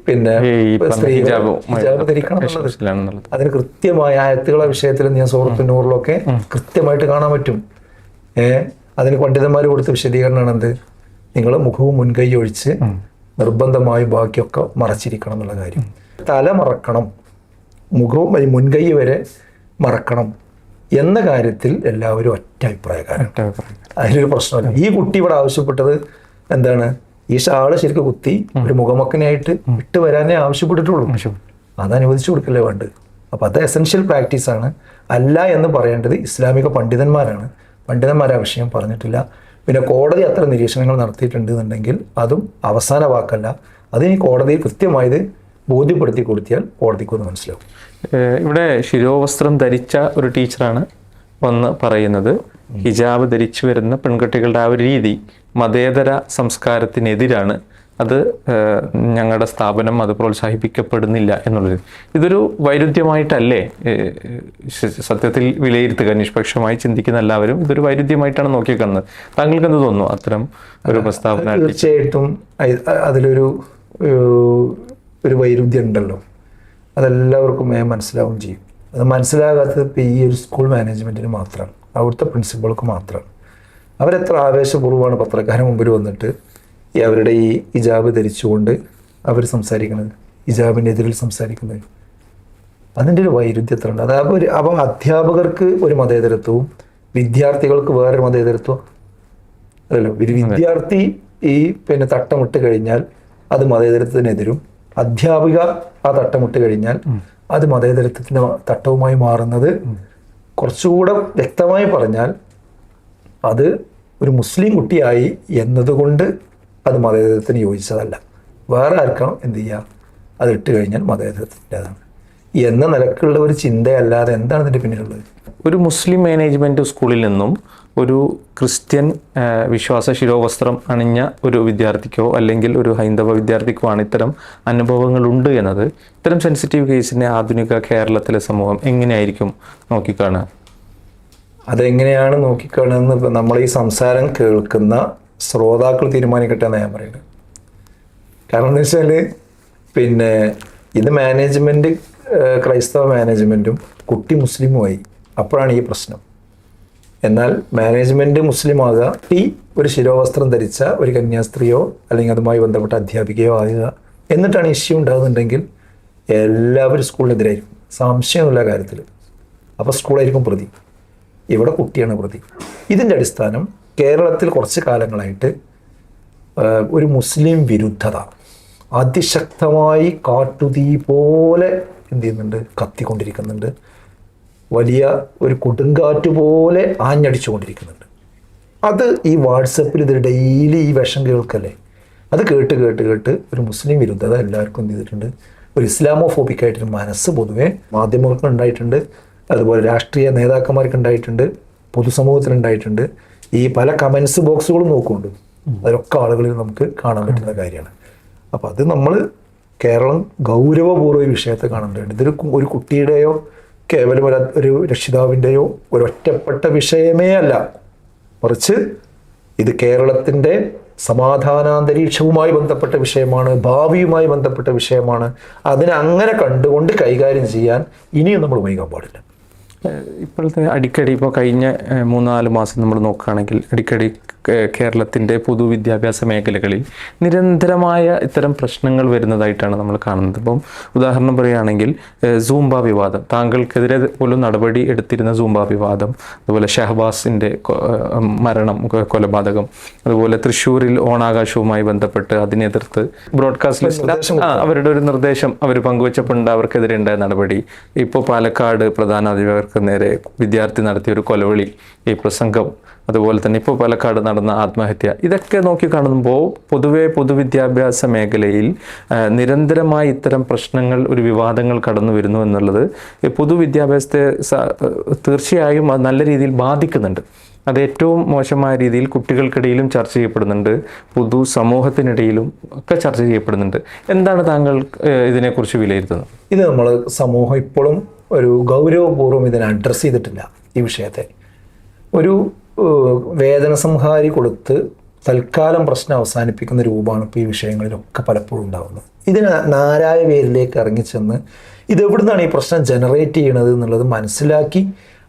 പിന്നെ ഹിജാബ് ധരിക്കണം എന്നുള്ളത്. അതിന് കൃത്യമായ ആയത്തുകളെ വിഷയത്തിൽ ഞാൻ സൂറത്തുൻ നൂറിലൊക്കെ കൃത്യമായിട്ട് കാണാൻ പറ്റും. അതിന് പണ്ഡിതന്മാർ കൊടുത്ത വിശദീകരണമാണ് എന്ത്, നിങ്ങൾ മുഖവും മുൻകൈ ഒഴിച്ച് നിർബന്ധമായി ബാക്കിയൊക്കെ മറച്ചിരിക്കണം എന്നുള്ള കാര്യം. തല മറക്കണം, മുഖവും മുൻകൈ വരെ മറക്കണം എന്ന കാര്യത്തിൽ എല്ലാവരും ഒറ്റ അഭിപ്രായക്കാരാണ്. അതിലൊരു പ്രശ്നമല്ല. ഈ കുട്ടി ഇവിടെ ആവശ്യപ്പെട്ടത് എന്താണ്, ഈ ഷാള് ശരിക്കും കുത്തി ഒരു മുഖമക്കനായിട്ട് ഇട്ട് വരാനേ ആവശ്യപ്പെട്ടിട്ടുള്ളൂ. അത് അനുവദിച്ചു കൊടുക്കല്ലേ വേണ്ടത്. അപ്പം അത് എസെൻഷ്യൽ പ്രാക്ടീസാണ്. അല്ല എന്ന് പറയേണ്ടത് ഇസ്ലാമിക പണ്ഡിതന്മാരാണ്. പണ്ഡിതന്മാർ ആ വിഷയം പറഞ്ഞിട്ടില്ല. പിന്നെ കോടതി അത്ര നിരീക്ഷണങ്ങൾ നടത്തിയിട്ടുണ്ട് എന്നുണ്ടെങ്കിൽ അതും അവസാന വാക്കല്ല. അതിന് കോടതിയിൽ കൃത്യമായത് ബോധ്യപ്പെടുത്തി കൊടുത്തിയാൽ കോടതിക്കൊന്ന് മനസ്സിലാവും. ഇവിടെ ശിരോവസ്ത്രം ധരിച്ച ഒരു ടീച്ചറാണ് വന്ന് പറയുന്നത് ഹിജാബ് ധരിച്ചു വരുന്ന പെൺകുട്ടികളുടെ ആ ഒരു രീതി മതേതര സംസ്കാരത്തിനെതിരാണ്, അത് ഞങ്ങളുടെ സ്ഥാപനം അത് പ്രോത്സാഹിപ്പിക്കപ്പെടുന്നില്ല എന്നുള്ളത്. ഇതൊരു വൈരുദ്ധ്യമായിട്ടല്ലേ സത്യത്തിൽ വിലയിരുത്തുക? നിഷ്പക്ഷമായി ചിന്തിക്കുന്ന എല്ലാവരും ഇതൊരു വൈരുദ്ധ്യമായിട്ടാണ് നോക്കിക്കാണുന്നത്. താങ്കൾക്ക് എന്ത് തോന്നുന്നു അത്തരം ഒരു പ്രസ്താവന? തീർച്ചയായിട്ടും അതിലൊരു വൈരുദ്ധ്യം ഉണ്ടല്ലോ, അതെല്ലാവർക്കും മനസ്സിലാവും ചെയ്യും. അത് മനസ്സിലാകാത്തത് ഇപ്പോൾ ഈ ഒരു സ്കൂൾ മാനേജ്മെൻറ്റിന് മാത്രമാണ്, അവിടുത്തെ പ്രിൻസിപ്പൾക്ക് മാത്രമാണ്. അവരെത്ര ആവേശപൂർവ്വമാണ് പത്രക്കാരൻ മുമ്പിൽ വന്നിട്ട് അവരുടെ ഈ ഹിജാബ് ധരിച്ചുകൊണ്ട് അവർ സംസാരിക്കുന്നത്, ഹിജാബിനെതിരിൽ സംസാരിക്കുന്നത്. അതിൻ്റെ ഒരു വൈരുദ്ധ്യത്തിലുണ്ട്. അതായത് അപ്പോൾ അധ്യാപകർക്ക് ഒരു മതേതരത്വവും വിദ്യാർത്ഥികൾക്ക് വേറൊരു മതേതരത്വം അല്ലല്ലോ. ഒരു വിദ്യാർത്ഥി ഈ തട്ടമിട്ട് കഴിഞ്ഞാൽ അത് മതേതരത്വത്തിനെതിരും, അധ്യാപിക ആ തട്ടമിട്ട് കഴിഞ്ഞാൽ അത് മതേതരത്വത്തിൻ്റെ തട്ടവുമായി മാറുന്നത് കുറച്ചുകൂടെ വ്യക്തമായി പറഞ്ഞാൽ അത് ഒരു മുസ്ലിം കുട്ടിയായി എന്നതുകൊണ്ട് അത് മതേതരത്തിന് യോജിച്ചതല്ല. വേറെ ആർക്കണം എന്ത് ചെയ്യുക, അത് ഇട്ട് കഴിഞ്ഞാൽ മതേതരത്തിൻ്റെതാണ് എന്ന നിലക്കുള്ള ഒരു ചിന്തയല്ലാതെ എന്താണ് ഇതിൻ്റെ പിന്നിലുള്ളത്? ഒരു മുസ്ലിം മാനേജ്മെൻറ്റ് സ്കൂളിൽ നിന്നും ഒരു ക്രിസ്ത്യൻ വിശ്വാസ ശിരോവസ്ത്രം അണിഞ്ഞ ഒരു വിദ്യാർത്ഥിക്കോ അല്ലെങ്കിൽ ഒരു ഹൈന്ദവ വിദ്യാർത്ഥിക്കോ ആണ് ഇത്തരം അനുഭവങ്ങളുണ്ട് എന്നത്, ഇത്തരം സെൻസിറ്റീവ് കേസിനെ ആധുനിക കേരളത്തിലെ സമൂഹം എങ്ങനെയായിരിക്കും നോക്കിക്കാണുക? അതെങ്ങനെയാണ് നോക്കിക്കാണുന്നത് ഇപ്പം നമ്മൾ ഈ സംസാരം കേൾക്കുന്ന ശ്രോതാക്കൾ തീരുമാനിക്കട്ടെ എന്ന് ഞാൻ പറയുന്നത്. കാരണം എന്ന് വെച്ചാൽ ഇത് മാനേജ്മെൻറ്റ് ക്രൈസ്തവ മാനേജ്മെൻറ്റും കുട്ടി മുസ്ലിമുമായി, അപ്പോഴാണ് ഈ പ്രശ്നം. എന്നാൽ മാനേജ്മെൻറ്റ് മുസ്ലിം ആകുക, ഒരു ശിരോവസ്ത്രം ധരിച്ച ഒരു കന്യാസ്ത്രീയോ അല്ലെങ്കിൽ അതുമായി ബന്ധപ്പെട്ട അധ്യാപികയോ ആകുക, എന്നിട്ടാണ് ഇഷ്യൂ ഉണ്ടാകുന്നുണ്ടെങ്കിൽ എല്ലാവരും സ്കൂളിനെതിരായിരിക്കും, സംശയമില്ല കാര്യത്തിൽ. അപ്പോൾ സ്കൂളായിരിക്കും പ്രതി, ഇവിടെ കുട്ടിയാണ് പ്രതി. ഇതിൻ്റെ അടിസ്ഥാനം കേരളത്തിൽ കുറച്ച് കാലങ്ങളായിട്ട് ഒരു മുസ്ലിം വിരുദ്ധത അതിശക്തമായി കാട്ടുതീ പോലെ എന്ത് ചെയ്യുന്നുണ്ട്, കത്തിക്കൊണ്ടിരിക്കുന്നുണ്ട്. വലിയ ഒരു കൊടുങ്കാറ്റ് പോലെ ആഞ്ഞടിച്ചുകൊണ്ടിരിക്കുന്നുണ്ട്. അത് ഈ വാട്സപ്പിൽ ഇത് ഡെയിലി ഈ വിഷം കേൾക്കല്ലേ, അത് കേട്ട് കേട്ട് കേട്ട് ഒരു മുസ്ലിം വിരുദ്ധത എല്ലാവർക്കും എന്ത് ചെയ്തിട്ടുണ്ട്, ഒരു ഇസ്ലാമോഫോബിക്കായിട്ടൊരു മനസ്സ് പൊതുവെ മാധ്യമങ്ങൾക്ക് ഉണ്ടായിട്ടുണ്ട്, അതുപോലെ രാഷ്ട്രീയ നേതാക്കന്മാർക്ക് ഉണ്ടായിട്ടുണ്ട്, പൊതുസമൂഹത്തിനുണ്ടായിട്ടുണ്ട്. ഈ പല കമൻസ് ബോക്സുകളും നോക്കുന്നുണ്ട്, അതിലൊക്കെ ആളുകളിൽ നമുക്ക് കാണാൻ പറ്റുന്ന കാര്യമാണ്. അപ്പോൾ അത് നമ്മൾ കേരളം ഗൗരവപൂർവ്വ ഈ വിഷയത്തെ കാണേണ്ടതുണ്ട്. ഇതൊരു ഒരു കുട്ടിയുടെയോ കേവലം ഒരു രക്ഷിതാവിൻ്റെയോ ഒരൊറ്റപ്പെട്ട വിഷയമേ അല്ല, മറിച്ച് ഇത് കേരളത്തിൻ്റെ സമാധാനാന്തരീക്ഷവുമായി ബന്ധപ്പെട്ട വിഷയമാണ്, ഭാവിയുമായി ബന്ധപ്പെട്ട വിഷയമാണ്. അതിനെ അങ്ങനെ കണ്ടുകൊണ്ട് കൈകാര്യം ചെയ്യാൻ ഇനിയും നമ്മൾ വൈകാൻ പാടില്ല. ഇപ്പോഴത്തെ അടിക്കടി ഇപ്പോൾ കഴിഞ്ഞ 3-4 മാസം നമ്മൾ നോക്കുകയാണെങ്കിൽ അടിക്കടി കേരളത്തിൻ്റെ പൊതുവിദ്യാഭ്യാസ മേഖലകളിൽ നിരന്തരമായ ഇത്തരം പ്രശ്നങ്ങൾ വരുന്നതായിട്ടാണ് നമ്മൾ കാണുന്നത്. ഇപ്പം ഉദാഹരണം പറയുകയാണെങ്കിൽ സൂംബ വിവാദം, താങ്കൾക്കെതിരെ പോലും നടപടി എടുത്തിരുന്ന സൂംബ വിവാദം, അതുപോലെ ഷഹബാസിൻ്റെ മരണം, കൊലപാതകം, അതുപോലെ തൃശ്ശൂരിൽ ഓണാഘോഷവുമായി ബന്ധപ്പെട്ട് അതിനെതിർത്ത് ബ്രോഡ്കാസ്റ്റ് ലിസ്റ്റ് അവരുടെ ഒരു നിർദ്ദേശം അവർ പങ്കുവച്ചപ്പോൾ അവർക്കെതിരെ ഉണ്ടായ നടപടി, ഇപ്പോൾ പാലക്കാട് പ്രധാനാധ്യാപകർക്ക് നേരെ വിദ്യാർത്ഥി നടത്തിയ ഒരു കൊലവിളി, ഈ പ്രസംഗം, അതുപോലെ തന്നെ ഇപ്പോൾ പാലക്കാട് നടന്ന ആത്മഹത്യ, ഇതൊക്കെ നോക്കിക്കാണുമ്പോൾ പൊതുവെ പൊതുവിദ്യാഭ്യാസ മേഖലയിൽ നിരന്തരമായി ഇത്തരം പ്രശ്നങ്ങൾ, ഒരു വിവാദങ്ങൾ കടന്നു വരുന്നു എന്നുള്ളത് പൊതുവിദ്യാഭ്യാസത്തെ തീർച്ചയായും അത് നല്ല രീതിയിൽ ബാധിക്കുന്നുണ്ട്. അത് ഏറ്റവും മോശമായ രീതിയിൽ കുട്ടികൾക്കിടയിലും ചർച്ച ചെയ്യപ്പെടുന്നുണ്ട്, പൊതു സമൂഹത്തിനിടയിലും ഒക്കെ ചർച്ച ചെയ്യപ്പെടുന്നുണ്ട്. എന്താണ് താങ്കൾ ഇതിനെക്കുറിച്ച് വിലയിരുത്തുന്നത്? ഇത് നമ്മൾ സമൂഹം ഇപ്പോഴും ഒരു ഗൗരവപൂർവ്വം ഇതിനെ അഡ്രസ്സ് ചെയ്തിട്ടില്ല. ഈ വിഷയത്തെ ഒരു വേദന സംഹാരി കൊടുത്ത് തൽക്കാലം പ്രശ്നം അവസാനിപ്പിക്കുന്ന രൂപമാണ് ഇപ്പോൾ ഈ വിഷയങ്ങളിലൊക്കെ പലപ്പോഴും ഉണ്ടാകുന്നത്. ഇതിന് നാരായ പേരിലേക്ക് ഇറങ്ങിച്ചെന്ന് ഇതെവിടുന്നാണ് ഈ പ്രശ്നം ജനറേറ്റ് ചെയ്യണത് എന്നുള്ളത് മനസ്സിലാക്കി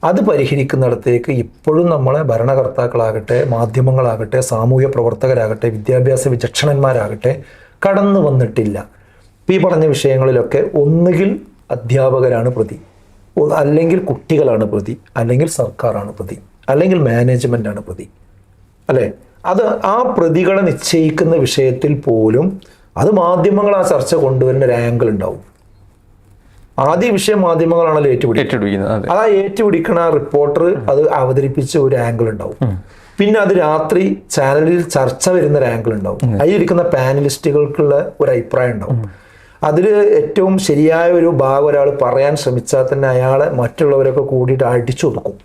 അത് പരിഹരിക്കുന്നിടത്തേക്ക് ഇപ്പോഴും നമ്മളെ ഭരണകർത്താക്കളാകട്ടെ, മാധ്യമങ്ങളാകട്ടെ, സാമൂഹ്യ പ്രവർത്തകരാകട്ടെ, വിദ്യാഭ്യാസ വിചക്ഷണന്മാരാകട്ടെ കടന്നു വന്നിട്ടില്ല. ഈ പറഞ്ഞ വിഷയങ്ങളിലൊക്കെ ഒന്നുകിൽ അധ്യാപകരാണ് പ്രതി, അല്ലെങ്കിൽ കുട്ടികളാണ് പ്രതി, അല്ലെങ്കിൽ സർക്കാരാണ് പ്രതി, അല്ലെങ്കിൽ മാനേജ്മെൻ്റാണ് പ്രതി, അല്ലേ? അത് ആ പ്രതികളെ നിശ്ചയിക്കുന്ന വിഷയത്തിൽ പോലും അത് മാധ്യമങ്ങൾ ആ ചർച്ച കൊണ്ടുവരുന്ന ഒരു ആംഗിൾ ഉണ്ടാവും. ആദ്യ വിഷയം മാധ്യമങ്ങളാണല്ലോ ഏറ്റുപിടിക്കുന്നത്. ആ ഏറ്റുപിടിക്കണ റിപ്പോർട്ടർ അത് അവതരിപ്പിച്ച ഒരു ആംഗിൾ ഉണ്ടാവും. പിന്നെ അത് രാത്രി ചാനലിൽ ചർച്ച വരുന്ന ഒരു ആംഗിൾ ഉണ്ടാവും. അതിലിരിക്കുന്ന പാനലിസ്റ്റുകൾക്കുള്ള ഒരു അഭിപ്രായം ഉണ്ടാവും. അതിൽ ഏറ്റവും ശരിയായ ഒരു ഭാഗം ഒരാൾ പറയാൻ ശ്രമിച്ചാൽ തന്നെ അയാളെ മറ്റുള്ളവരൊക്കെ കൂടിയിട്ട് അടിച്ചൊതുക്കും,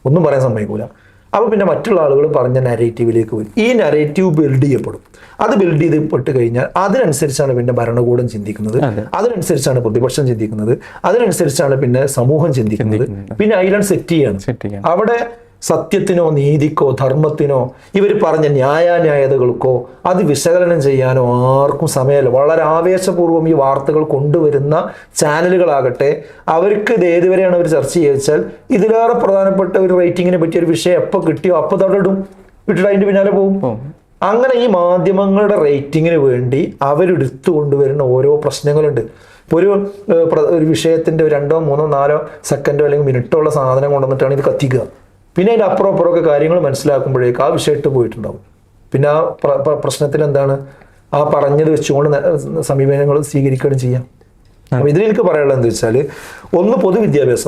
ഒന്നും പറയാൻ സമ്മതിക്കൂല. അപ്പോൾ പിന്നെ മറ്റുള്ള ആളുകൾ പറഞ്ഞ നരേറ്റീവിലേക്ക് വരും. ഈ നരേറ്റീവ് ബിൽഡ് ചെയ്യപ്പെടും. അത് ബിൽഡ് ചെയ്യപ്പെട്ട് കഴിഞ്ഞാൽ അതിനനുസരിച്ചാണ് പിന്നെ ഭരണകൂടം ചിന്തിക്കുന്നത്, അതിനനുസരിച്ചാണ് പ്രതിപക്ഷം ചിന്തിക്കുന്നത്, അതിനനുസരിച്ചാണ് പിന്നെ സമൂഹം ചിന്തിക്കുന്നത്. പിന്നെ ഐലൻഡ് സെറ്റ് ചെയ്യാണ്. അവിടെ സത്യത്തിനോ നീതിക്കോ ധർമ്മത്തിനോ ഇവർ പറഞ്ഞ ന്യായാന്യായതകൾക്കോ അത് വിശകലനം ചെയ്യാനോ ആർക്കും സമയമല്ല. വളരെ ആവേശപൂർവ്വം ഈ വാർത്തകൾ കൊണ്ടുവരുന്ന ചാനലുകളാകട്ടെ, അവർക്ക് ഇത് ഏതുവരെയാണ് അവർ ചർച്ച ചെയ്യിച്ചാൽ ഇതിലേറെ പ്രധാനപ്പെട്ട ഒരു റേറ്റിങ്ങിനെ പറ്റിയ ഒരു വിഷയം എപ്പോൾ കിട്ടിയോ അപ്പോൾ തടയിടും, ഇട്ടിട്ട് അതിൻ്റെ പിന്നാലെ പോകും. അങ്ങനെ ഈ മാധ്യമങ്ങളുടെ റേറ്റിങ്ങിന് വേണ്ടി അവരെടുത്തു കൊണ്ടുവരുന്ന ഓരോ പ്രശ്നങ്ങളുണ്ട്. ഇപ്പോൾ ഒരു വിഷയത്തിൻ്റെ 2, 3, 4 സെക്കൻഡോ അല്ലെങ്കിൽ മിനിറ്റോ ഉള്ള സാധനം കൊണ്ടുവന്നിട്ടാണ് ഇത് കത്തിക്കുക. പിന്നെ അതിൻ്റെ അപ്പുറമൊക്കെ കാര്യങ്ങൾ മനസ്സിലാക്കുമ്പോഴേക്ക് ആ വിഷയം ഇട്ട് പോയിട്ടുണ്ടാവും. പിന്നെ ആ പ്രശ്നത്തിൽ എന്താണ് ആ പറഞ്ഞത് വെച്ചുകൊണ്ട് സമീപനങ്ങൾ സ്വീകരിക്കുകയും ചെയ്യാം. അപ്പോൾ ഇതിൽ എനിക്ക് പറയാനുള്ളത് എന്താ വെച്ചാൽ, ഒന്ന് പൊതുവിദ്യാഭ്യാസ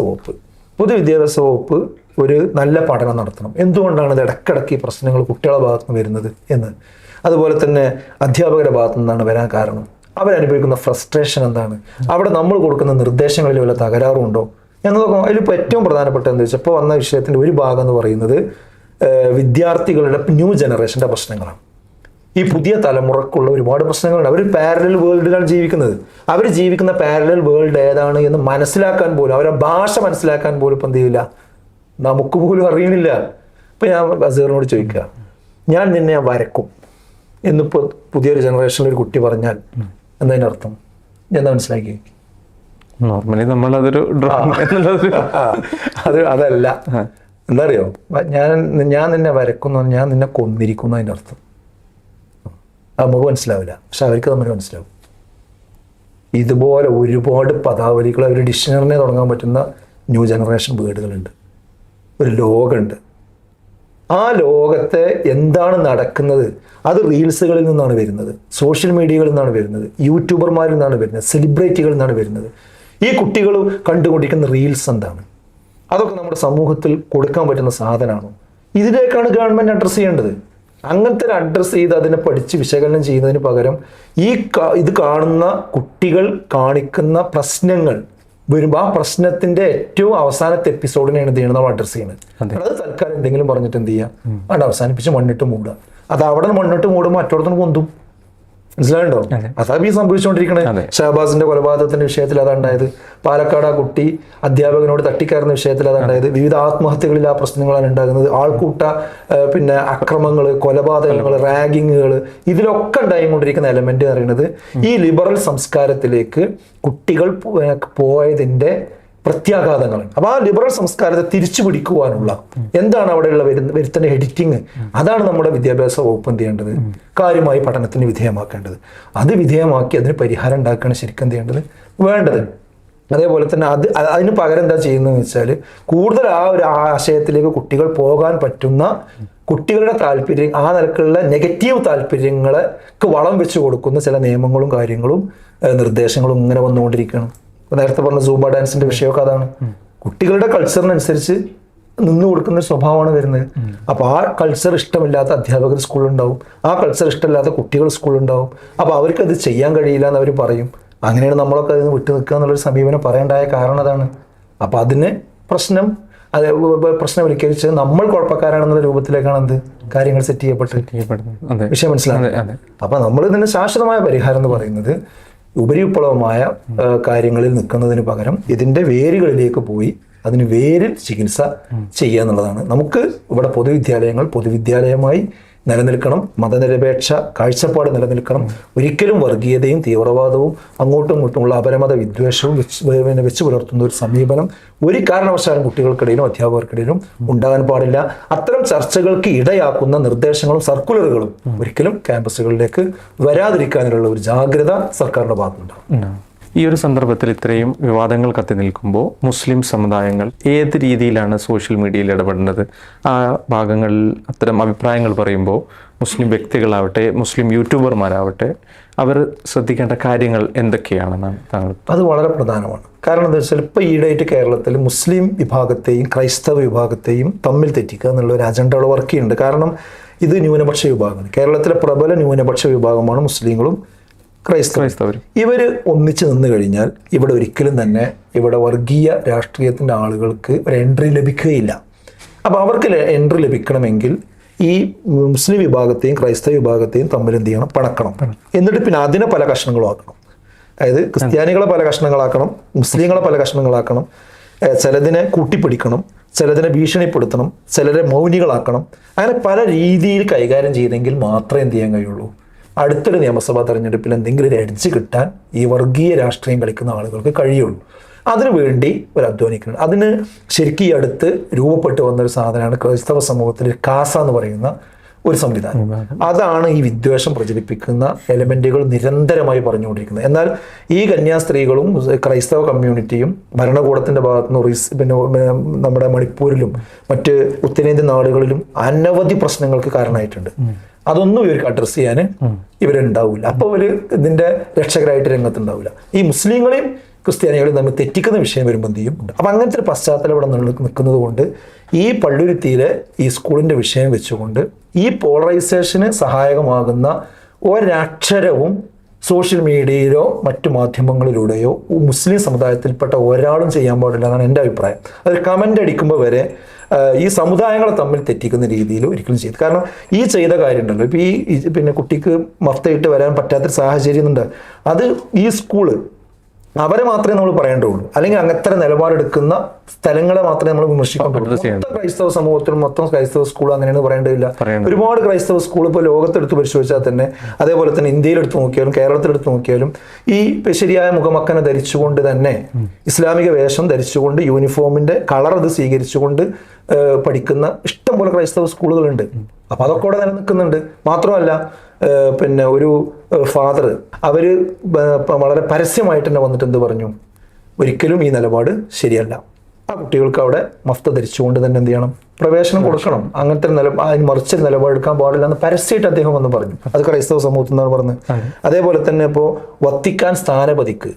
വകുപ്പ് ഒരു നല്ല പഠനം നടത്തണം. എന്തുകൊണ്ടാണ് ഇത് ഇടയ്ക്കിടയ്ക്ക് ഈ പ്രശ്നങ്ങൾ കുട്ടികളുടെ ഭാഗത്ത് നിന്ന് വരുന്നത് എന്ന്. അതുപോലെ തന്നെ അധ്യാപകരുടെ ഭാഗത്തു നിന്നാണ് വരാൻ കാരണം. അവരനുഭവിക്കുന്ന ഫ്രസ്ട്രേഷൻ എന്താണ്, അവിടെ നമ്മൾ കൊടുക്കുന്ന നിർദ്ദേശങ്ങളിൽ വല്ല തകരാറുണ്ടോ എന്നതൊക്കെ. അതിലിപ്പോൾ ഏറ്റവും പ്രധാനപ്പെട്ട എന്താ വെച്ചാൽ, ഇപ്പോൾ വന്ന വിഷയത്തിൻ്റെ ഒരു ഭാഗം എന്ന് പറയുന്നത് വിദ്യാർത്ഥികളുടെ ന്യൂ ജനറേഷൻ്റെ പ്രശ്നങ്ങളാണ്. ഈ പുതിയ തലമുറക്കുള്ള ഒരുപാട് പ്രശ്നങ്ങളുണ്ട്. അവർ പാരലൽ വേൾഡിലാണ് ജീവിക്കുന്നത്. അവർ ജീവിക്കുന്ന പാരലൽ വേൾഡ് ഏതാണ് എന്ന് മനസ്സിലാക്കാൻ പോലും, അവരുടെ ഭാഷ മനസ്സിലാക്കാൻ പോലും ഇപ്പം എന്ത് ചെയ്യില്ല, നമുക്ക് പോലും അറിയണില്ല. ഇപ്പം ഞാൻ അസീറിനോട് ചോദിക്കുക, ഞാൻ നിന്നെ വരക്കും എന്നിപ്പോൾ പുതിയൊരു ജനറേഷനിൽ ഒരു കുട്ടി പറഞ്ഞാൽ എന്നതിനർത്ഥം എന്താ മനസ്സിലാക്കി? നോർമലി നമ്മളതൊരു അതല്ല. എന്താ അറിയോ, ഞാൻ നിന്നെ വരക്കുന്നു, ഞാൻ നിന്നെ കൊന്നിരിക്കുന്നു അതിൻ്റെ അർത്ഥം. അത് നമുക്ക് മനസ്സിലാവില്ല, പക്ഷെ അവർക്ക് തമ്മിൽ മനസ്സിലാവും. ഇതുപോലെ ഒരുപാട് പദാവലികൾ, ഒരു ഡിക്ഷണറിനെ തുടങ്ങാൻ പറ്റുന്ന ന്യൂ ജനറേഷൻ വേർഡുകളുണ്ട്. ഒരു ലോകമുണ്ട്. ആ ലോകത്തെ എന്താണ് നടക്കുന്നത് അത് റീൽസുകളിൽ നിന്നാണ് വരുന്നത്, സോഷ്യൽ മീഡിയകളിൽ നിന്നാണ് വരുന്നത്, യൂട്യൂബർമാരിൽ നിന്നാണ് വരുന്നത്, സെലിബ്രിറ്റികളിൽ നിന്നാണ് വരുന്നത്. ഈ കുട്ടികൾ കണ്ടുകൊണ്ടിരിക്കുന്ന റീൽസ് എന്താണ്, അതൊക്കെ നമ്മുടെ സമൂഹത്തിൽ കൊടുക്കാൻ പറ്റുന്ന സാധനമാണോ? ഇതിലേക്കാണ് ഗവൺമെൻറ് അഡ്രസ്സ് ചെയ്യേണ്ടത്. അങ്ങനത്തെ ഒരു അഡ്രസ്സ് ചെയ്ത് അതിനെ പഠിച്ച് വിശകലനം ചെയ്യുന്നതിന് പകരം ഇത് കാണുന്ന കുട്ടികൾ കാണിക്കുന്ന പ്രശ്നങ്ങൾ വരുമ്പോൾ ആ പ്രശ്നത്തിന്റെ ഏറ്റവും അവസാനത്തെ എപ്പിസോഡിനെയാണ് എന്ത് ചെയ്യണം, നമ്മൾ അഡ്രസ്സ് ചെയ്യുന്നത്. അത് തൽക്കാലം എന്തെങ്കിലും പറഞ്ഞിട്ട് എന്ത് ചെയ്യുക, അത് അവസാനിപ്പിച്ച് മണ്ണിട്ട് മൂടുക. അത് അവിടെ മണ്ണിട്ട് മൂടുമ്പോൾ മറ്റോടത്തുനിന്ന് പൊന്തും. മനസ്സിലായുണ്ടോ? അതാ ഈ സംഭവിച്ചുകൊണ്ടിരിക്കണേ. ഷഹബാസിന്റെ കൊലപാതകത്തിന്റെ വിഷയത്തിൽ അതുണ്ടായത്, പാലക്കാട് ആ കുട്ടി അധ്യാപകനോട് തട്ടിക്കയറുന്ന വിഷയത്തിൽ അതുണ്ടായത്, വിവിധ ആത്മഹത്യകളിൽ ആ പ്രശ്നങ്ങളാണ് ഉണ്ടാകുന്നത്, ആൾക്കൂട്ട പിന്നെ അക്രമങ്ങൾ, കൊലപാതകങ്ങൾ, റാഗിങ്ങുകൾ, ഇതിലൊക്കെ ഉണ്ടായിക്കൊണ്ടിരിക്കുന്ന എലമെന്റ് എന്ന് പറയുന്നത് ഈ ലിബറൽ സംസ്കാരത്തിലേക്ക് കുട്ടികൾ പോയതിന്റെ പ്രത്യാഘാതങ്ങളാണ്. അപ്പൊ ആ ലിബറൽ സംസ്കാരത്തെ തിരിച്ചു പിടിക്കുവാനുള്ള എന്താണ് അവിടെയുള്ള വരുത്തേണ്ട എഡിറ്റിങ്, അതാണ് നമ്മുടെ വിദ്യാഭ്യാസ വകുപ്പ് എന്ത് ചെയ്യേണ്ടത്, കാര്യമായി പഠനത്തിന് വിധേയമാക്കേണ്ടത്. അത് വിധേയമാക്കി അതിന് പരിഹാരം ഉണ്ടാക്കുകയാണ് ശരിക്കും എന്ത് ചെയ്യേണ്ടത്, വേണ്ടത്. അതേപോലെ തന്നെ അതിന് പകരം എന്താ ചെയ്യുന്നതെന്ന് വെച്ചാൽ, കൂടുതൽ ആ ഒരു ആശയത്തിലേക്ക് കുട്ടികൾ പോകാൻ പറ്റുന്ന കുട്ടികളുടെ താല്പര്യം, ആ നിലക്കുള്ള നെഗറ്റീവ് താല്പര്യങ്ങൾക്ക് വളം വെച്ച് കൊടുക്കുന്ന ചില നിയമങ്ങളും കാര്യങ്ങളും നിർദ്ദേശങ്ങളും ഇങ്ങനെ വന്നുകൊണ്ടിരിക്കുകയാണ്. നേരത്തെ പറഞ്ഞ സൂംബ ഡാൻസിന്റെ വിഷയമൊക്കെ അതാണ്. കുട്ടികളുടെ കൾച്ചറിനനുസരിച്ച് നിന്ന് കൊടുക്കുന്ന സ്വഭാവമാണ് വരുന്നത്. അപ്പൊ ആ കൾച്ചർ ഇഷ്ടമില്ലാത്ത അധ്യാപകർ സ്കൂളുണ്ടാവും, ആ കൾച്ചർ ഇഷ്ടമില്ലാത്ത കുട്ടികൾ സ്കൂളുണ്ടാവും. അപ്പൊ അവർക്ക് അത് ചെയ്യാൻ കഴിയില്ല എന്ന് അവർ പറയും. അങ്ങനെയാണ് നമ്മളൊക്കെ അതിന് വിട്ടു നിൽക്കുക എന്നുള്ളൊരു സമീപനം പറയേണ്ടായ കാരണം അതാണ്. അപ്പൊ അതിന് പ്രശ്നവൽക്കരിച്ച് നമ്മൾ കുഴപ്പക്കാരാണെന്നുള്ള രൂപത്തിലേക്കാണ് എന്ത് കാര്യങ്ങൾ സെറ്റ് ചെയ്യപ്പെടുന്നത്. വിഷയം മനസ്സിലാകുന്നത്. അപ്പൊ നമ്മൾ ഇതിന് ശാശ്വതമായ പരിഹാരം എന്ന് പറയുന്നത് ഉപരിവിപ്ലവമായ കാര്യങ്ങളിൽ നിൽക്കുന്നതിന് പകരം ഇതിൻ്റെ വേരുകളിലേക്ക് പോയി അതിന് വേരിൽ ചികിത്സ ചെയ്യുക എന്നുള്ളതാണ്. നമുക്ക് ഇവിടെ പൊതുവിദ്യാലയമായി നിലനിൽക്കണം, മതനിരപേക്ഷ കാഴ്ചപ്പാട് നിലനിൽക്കണം. ഒരിക്കലും വർഗീയതയും തീവ്രവാദവും അങ്ങോട്ടും ഇങ്ങോട്ടുമുള്ള അപരമത വിദ്വേഷവും വെച്ച് പുലർത്തുന്ന ഒരു സമീപനം ഒരു കാരണവശാലും കുട്ടികൾക്കിടയിലും അധ്യാപകർക്കിടയിലും ഉണ്ടാകാൻ പാടില്ല. അത്തരം ചർച്ചകൾക്ക് ഇടയാക്കുന്ന നിർദ്ദേശങ്ങളും സർക്കുലറുകളും ഒരിക്കലും ക്യാമ്പസുകളിലേക്ക് വരാതിരിക്കാനുള്ള ഒരു ജാഗ്രത സർക്കാരിന്റെ ഭാഗത്തുണ്ടാകും. ഈ ഒരു സന്ദർഭത്തിൽ ഇത്രയും വിവാദങ്ങൾ കത്തി നിൽക്കുമ്പോൾ മുസ്ലിം സമുദായങ്ങൾ ഏത് രീതിയിലാണ് സോഷ്യൽ മീഡിയയിൽ ഇടപെടുന്നത്? ആ ഭാഗങ്ങളിൽ അത്തരം അഭിപ്രായങ്ങൾ പറയുമ്പോൾ മുസ്ലിം വ്യക്തികളാവട്ടെ, മുസ്ലിം യൂട്യൂബർമാരാവട്ടെ, അവർ ശ്രദ്ധിക്കേണ്ട കാര്യങ്ങൾ എന്തൊക്കെയാണെന്നാണ് താങ്കൾ? അത് വളരെ പ്രധാനമാണ്. കാരണം എന്താ വെച്ചാൽ ഇപ്പോൾ ഈയിടെയായിട്ട് കേരളത്തിൽ മുസ്ലിം വിഭാഗത്തെയും ക്രൈസ്തവ വിഭാഗത്തെയും തമ്മിൽ തെറ്റിക്കുക എന്നുള്ള ഒരു അജണ്ടകൾ വർക്ക് ചെയ്യുന്നുണ്ട്. കാരണം ഇത് ന്യൂനപക്ഷ വിഭാഗമാണ്. കേരളത്തിലെ പ്രബല ന്യൂനപക്ഷ വിഭാഗമാണ് മുസ്ലിങ്ങളും ക്രൈസ്തവർ. ഇവർ ഒന്നിച്ച് നിന്ന് കഴിഞ്ഞാൽ ഇവിടെ ഒരിക്കലും തന്നെ ഇവിടെ വർഗീയ രാഷ്ട്രീയത്തിൻ്റെ ആളുകൾക്ക് ഒരു എൻട്രി ലഭിക്കുകയില്ല. അപ്പോൾ അവർക്ക് എൻട്രി ലഭിക്കണമെങ്കിൽ ഈ മുസ്ലിം വിഭാഗത്തെയും ക്രൈസ്തവ വിഭാഗത്തെയും തമ്മിൽ എന്ത് ചെയ്യണം? പണക്കണം. എന്നിട്ട് പിന്നെ അതിനെ പല കഷ്ണങ്ങളും ആക്കണം. അതായത് ക്രിസ്ത്യാനികളെ പല കഷ്ണങ്ങളാക്കണം, മുസ്ലിങ്ങളെ പല കഷ്ണങ്ങളാക്കണം, ചിലതിനെ കൂട്ടിപ്പിടിക്കണം, ചിലതിനെ ഭീഷണിപ്പെടുത്തണം, ചിലരെ മൗനികളാക്കണം. അങ്ങനെ പല രീതിയിൽ കൈകാര്യം ചെയ്തെങ്കിൽ മാത്രമേ എന്ത് ചെയ്യാൻ കഴിയുള്ളൂ? അടുത്തൊരു നിയമസഭാ തെരഞ്ഞെടുപ്പിൽ എന്തെങ്കിലും ഒരു എഡ്ജ് കിട്ടാൻ ഈ വർഗീയ രാഷ്ട്രീയം കളിക്കുന്ന ആളുകൾക്ക് കഴിയുള്ളൂ. അതിനു വേണ്ടി ഒരു അധ്വാനിക്കുന്നുണ്ട്. അതിന് ശരിക്കും ഈ അടുത്ത് രൂപപ്പെട്ടു വന്നൊരു സാധനമാണ് ക്രൈസ്തവ സമൂഹത്തിൽ കാസ എന്ന് പറയുന്ന ഒരു സംവിധാനം. അതാണ് ഈ വിദ്വേഷം പ്രചരിപ്പിക്കുന്ന എലമെന്റുകൾ നിരന്തരമായി പറഞ്ഞുകൊണ്ടിരിക്കുന്നത്. എന്നാൽ ഈ കന്യാസ്ത്രീകളും ക്രൈസ്തവ കമ്മ്യൂണിറ്റിയും ഭരണകൂടത്തിന്റെ ഭാഗത്തുനിന്ന് പിന്നെ നമ്മുടെ മണിപ്പൂരിലും മറ്റ് ഉത്തരേന്ത്യൻ നാടുകളിലും അനവധി പ്രശ്നങ്ങൾക്ക് കാരണമായിട്ടുണ്ട്. അതൊന്നും ഇവർക്ക് അഡ്രസ്സ് ചെയ്യാൻ ഇവരുണ്ടാവില്ല. അപ്പോൾ ഇവർ ഇതിന്റെ രക്ഷകരായിട്ട് രംഗത്തുണ്ടാവില്ല. ഈ മുസ്ലിങ്ങളെയും ക്രിസ്ത്യാനികളെയും തമ്മിൽ തെറ്റിക്കുന്ന വിഷയം വരുമ്പോൾ എന്ത് ചെയ്യും? അപ്പം അങ്ങനത്തെ ഒരു പശ്ചാത്തലം ഇവിടെ നിൽക്കുന്നത് കൊണ്ട് ഈ പള്ളുരുത്തിയിലെ ഈ സ്കൂളിന്റെ വിഷയം വെച്ചുകൊണ്ട് ഈ പോളറൈസേഷന് സഹായകമാകുന്ന ഒരക്ഷരവും സോഷ്യൽ മീഡിയയിലോ മറ്റു മാധ്യമങ്ങളിലൂടെയോ മുസ്ലിം സമുദായത്തിൽപ്പെട്ട ഒരാളും ചെയ്യാൻ പാടില്ല എന്നാണ് എൻ്റെ അഭിപ്രായം. അത് കമൻ്റ് അടിക്കുമ്പോൾ വരെ ഈ സമുദായങ്ങളെ തമ്മിൽ തെറ്റിക്കുന്ന രീതിയിൽ ഒരിക്കലും ചെയ്തു. കാരണം ഈ ചെയ്ത കാര്യം ഉണ്ടല്ലോ, ഇപ്പോൾ ഈ പിന്നെ കുട്ടിക്ക് മഫ്തയിട്ട് വരാൻ പറ്റാത്തൊരു സാഹചര്യം ഉണ്ട്. അത് ഈ സ്കൂള് അവരെ മാത്രമേ നമ്മൾ പറയേണ്ടതുള്ളൂ, അല്ലെങ്കിൽ അങ്ങനത്തെ നിലപാടെടുക്കുന്ന സ്ഥലങ്ങളെ മാത്രമേ നമ്മൾ വിമർശിക്കേണ്ടതുള്ളൂ. മൊത്തം ക്രൈസ്തവ സമൂഹത്തിലും മൊത്തം ക്രൈസ്തവ സ്കൂൾ അങ്ങനെയാണ് പറയേണ്ടതില്ല. ഒരുപാട് ക്രൈസ്തവ സ്കൂൾ ഇപ്പോൾ ലോകത്തെടുത്ത് പരിശോധിച്ചാൽ തന്നെ, അതേപോലെ തന്നെ ഇന്ത്യയിലെടുത്ത് നോക്കിയാലും കേരളത്തിലെടുത്ത് നോക്കിയാലും ഈ ശരിയായ മുഖമക്കനെ ധരിച്ചുകൊണ്ട് തന്നെ ഇസ്ലാമിക വേഷം ധരിച്ചുകൊണ്ട് യൂണിഫോമിന്റെ കളർ അത് സ്വീകരിച്ചുകൊണ്ട് പഠിക്കുന്ന ഇഷ്ടംപോലെ ക്രൈസ്തവ സ്കൂളുകളുണ്ട്. അപ്പൊ അതൊക്കെ കൂടെ നിലനിൽക്കുന്നുണ്ട്. മാത്രമല്ല പിന്നെ ഒരു ഫാദർ അവര് വളരെ പരസ്യമായിട്ട് തന്നെ വന്നിട്ട് എന്ത് പറഞ്ഞു? ഒരിക്കലും ഈ നിലപാട് ശരിയല്ല, ആ കുട്ടികൾക്ക് അവിടെ മഫ്ത ധരിച്ചുകൊണ്ട് തന്നെ എന്ത് ചെയ്യണം? പ്രവേശനം കൊടുക്കണം. അങ്ങനത്തെ അതിന് മറിച്ചൊരു നിലപാടെടുക്കാൻ പാടില്ല എന്ന് പരസ്യമായിട്ട് അദ്ദേഹം വന്ന് പറഞ്ഞു. അത് ക്രൈസ്തവ സമൂഹത്തിൽ നിന്നാണ് പറഞ്ഞത്. അതേപോലെ തന്നെ ഇപ്പോൾ വത്തിക്കാൻ സ്ഥാനപതിക്ക്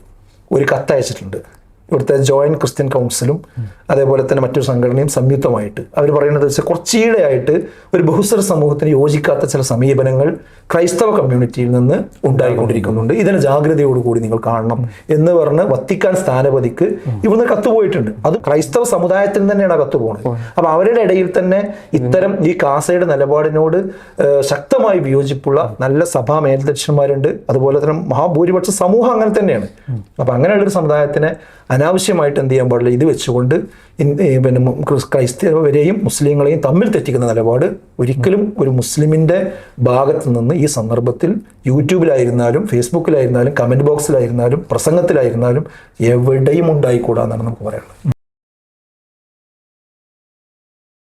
ഒരു കത്തയച്ചിട്ടുണ്ട്. ഇവിടുത്തെ ജോയിന്റ് ക്രിസ്ത്യൻ കൗൺസിലും അതേപോലെ തന്നെ മറ്റൊരു സംഘടനയും സംയുക്തമായിട്ട് അവർ പറയുന്നത് വെച്ചാൽ കുറച്ചീടെയായിട്ട് ഒരു ബഹുസ്വര സമൂഹത്തിന് യോജിക്കാത്ത ചില സമീപനങ്ങൾ ക്രൈസ്തവ കമ്മ്യൂണിറ്റിയിൽ നിന്ന് ഉണ്ടായിക്കൊണ്ടിരിക്കുന്നുണ്ട്. ഇതിനെ ജാഗ്രതയോടുകൂടി നിങ്ങൾ കാണണം എന്ന് പറഞ്ഞ് വത്തിക്കാൻ സ്ഥാനപതിക്ക് ഇവിടുന്ന് കത്ത് പോയിട്ടുണ്ട്. അത് ക്രൈസ്തവ സമുദായത്തിൽ തന്നെയാണ് ആ കത്ത് പോകുന്നത്. അപ്പൊ അവരുടെ ഇടയിൽ തന്നെ ഇത്തരം ഈ കാസയുടെ നിലപാടിനോട് ശക്തമായി വിയോജിപ്പുള്ള നല്ല സഭാ മേൽധ്യക്ഷന്മാരുണ്ട്. അതുപോലെ തന്നെ മഹാഭൂരിപക്ഷ സമൂഹം അങ്ങനെ തന്നെയാണ്. അപ്പൊ അങ്ങനെയുള്ളൊരു സമുദായത്തിനെ അനാവശ്യമായിട്ട് എന്ത് ചെയ്യാൻ പാടില്ല. ഇത് വെച്ചുകൊണ്ട് പിന്നെ ക്രൈസ്തവരെയും മുസ്ലിങ്ങളെയും തമ്മിൽ തെറ്റിക്കുന്ന നിലപാട് ഒരിക്കലും ഒരു മുസ്ലിമിൻ്റെ ഭാഗത്ത് നിന്ന് ഈ സന്ദർഭത്തിൽ യൂട്യൂബിലായിരുന്നാലും ഫേസ്ബുക്കിലായിരുന്നാലും കമൻറ്റ് ബോക്സിലായിരുന്നാലും പ്രസംഗത്തിലായിരുന്നാലും എവിടെയും ഉണ്ടായിക്കൂടാന്നാണ് നമുക്ക് പറയാനുള്ളത്.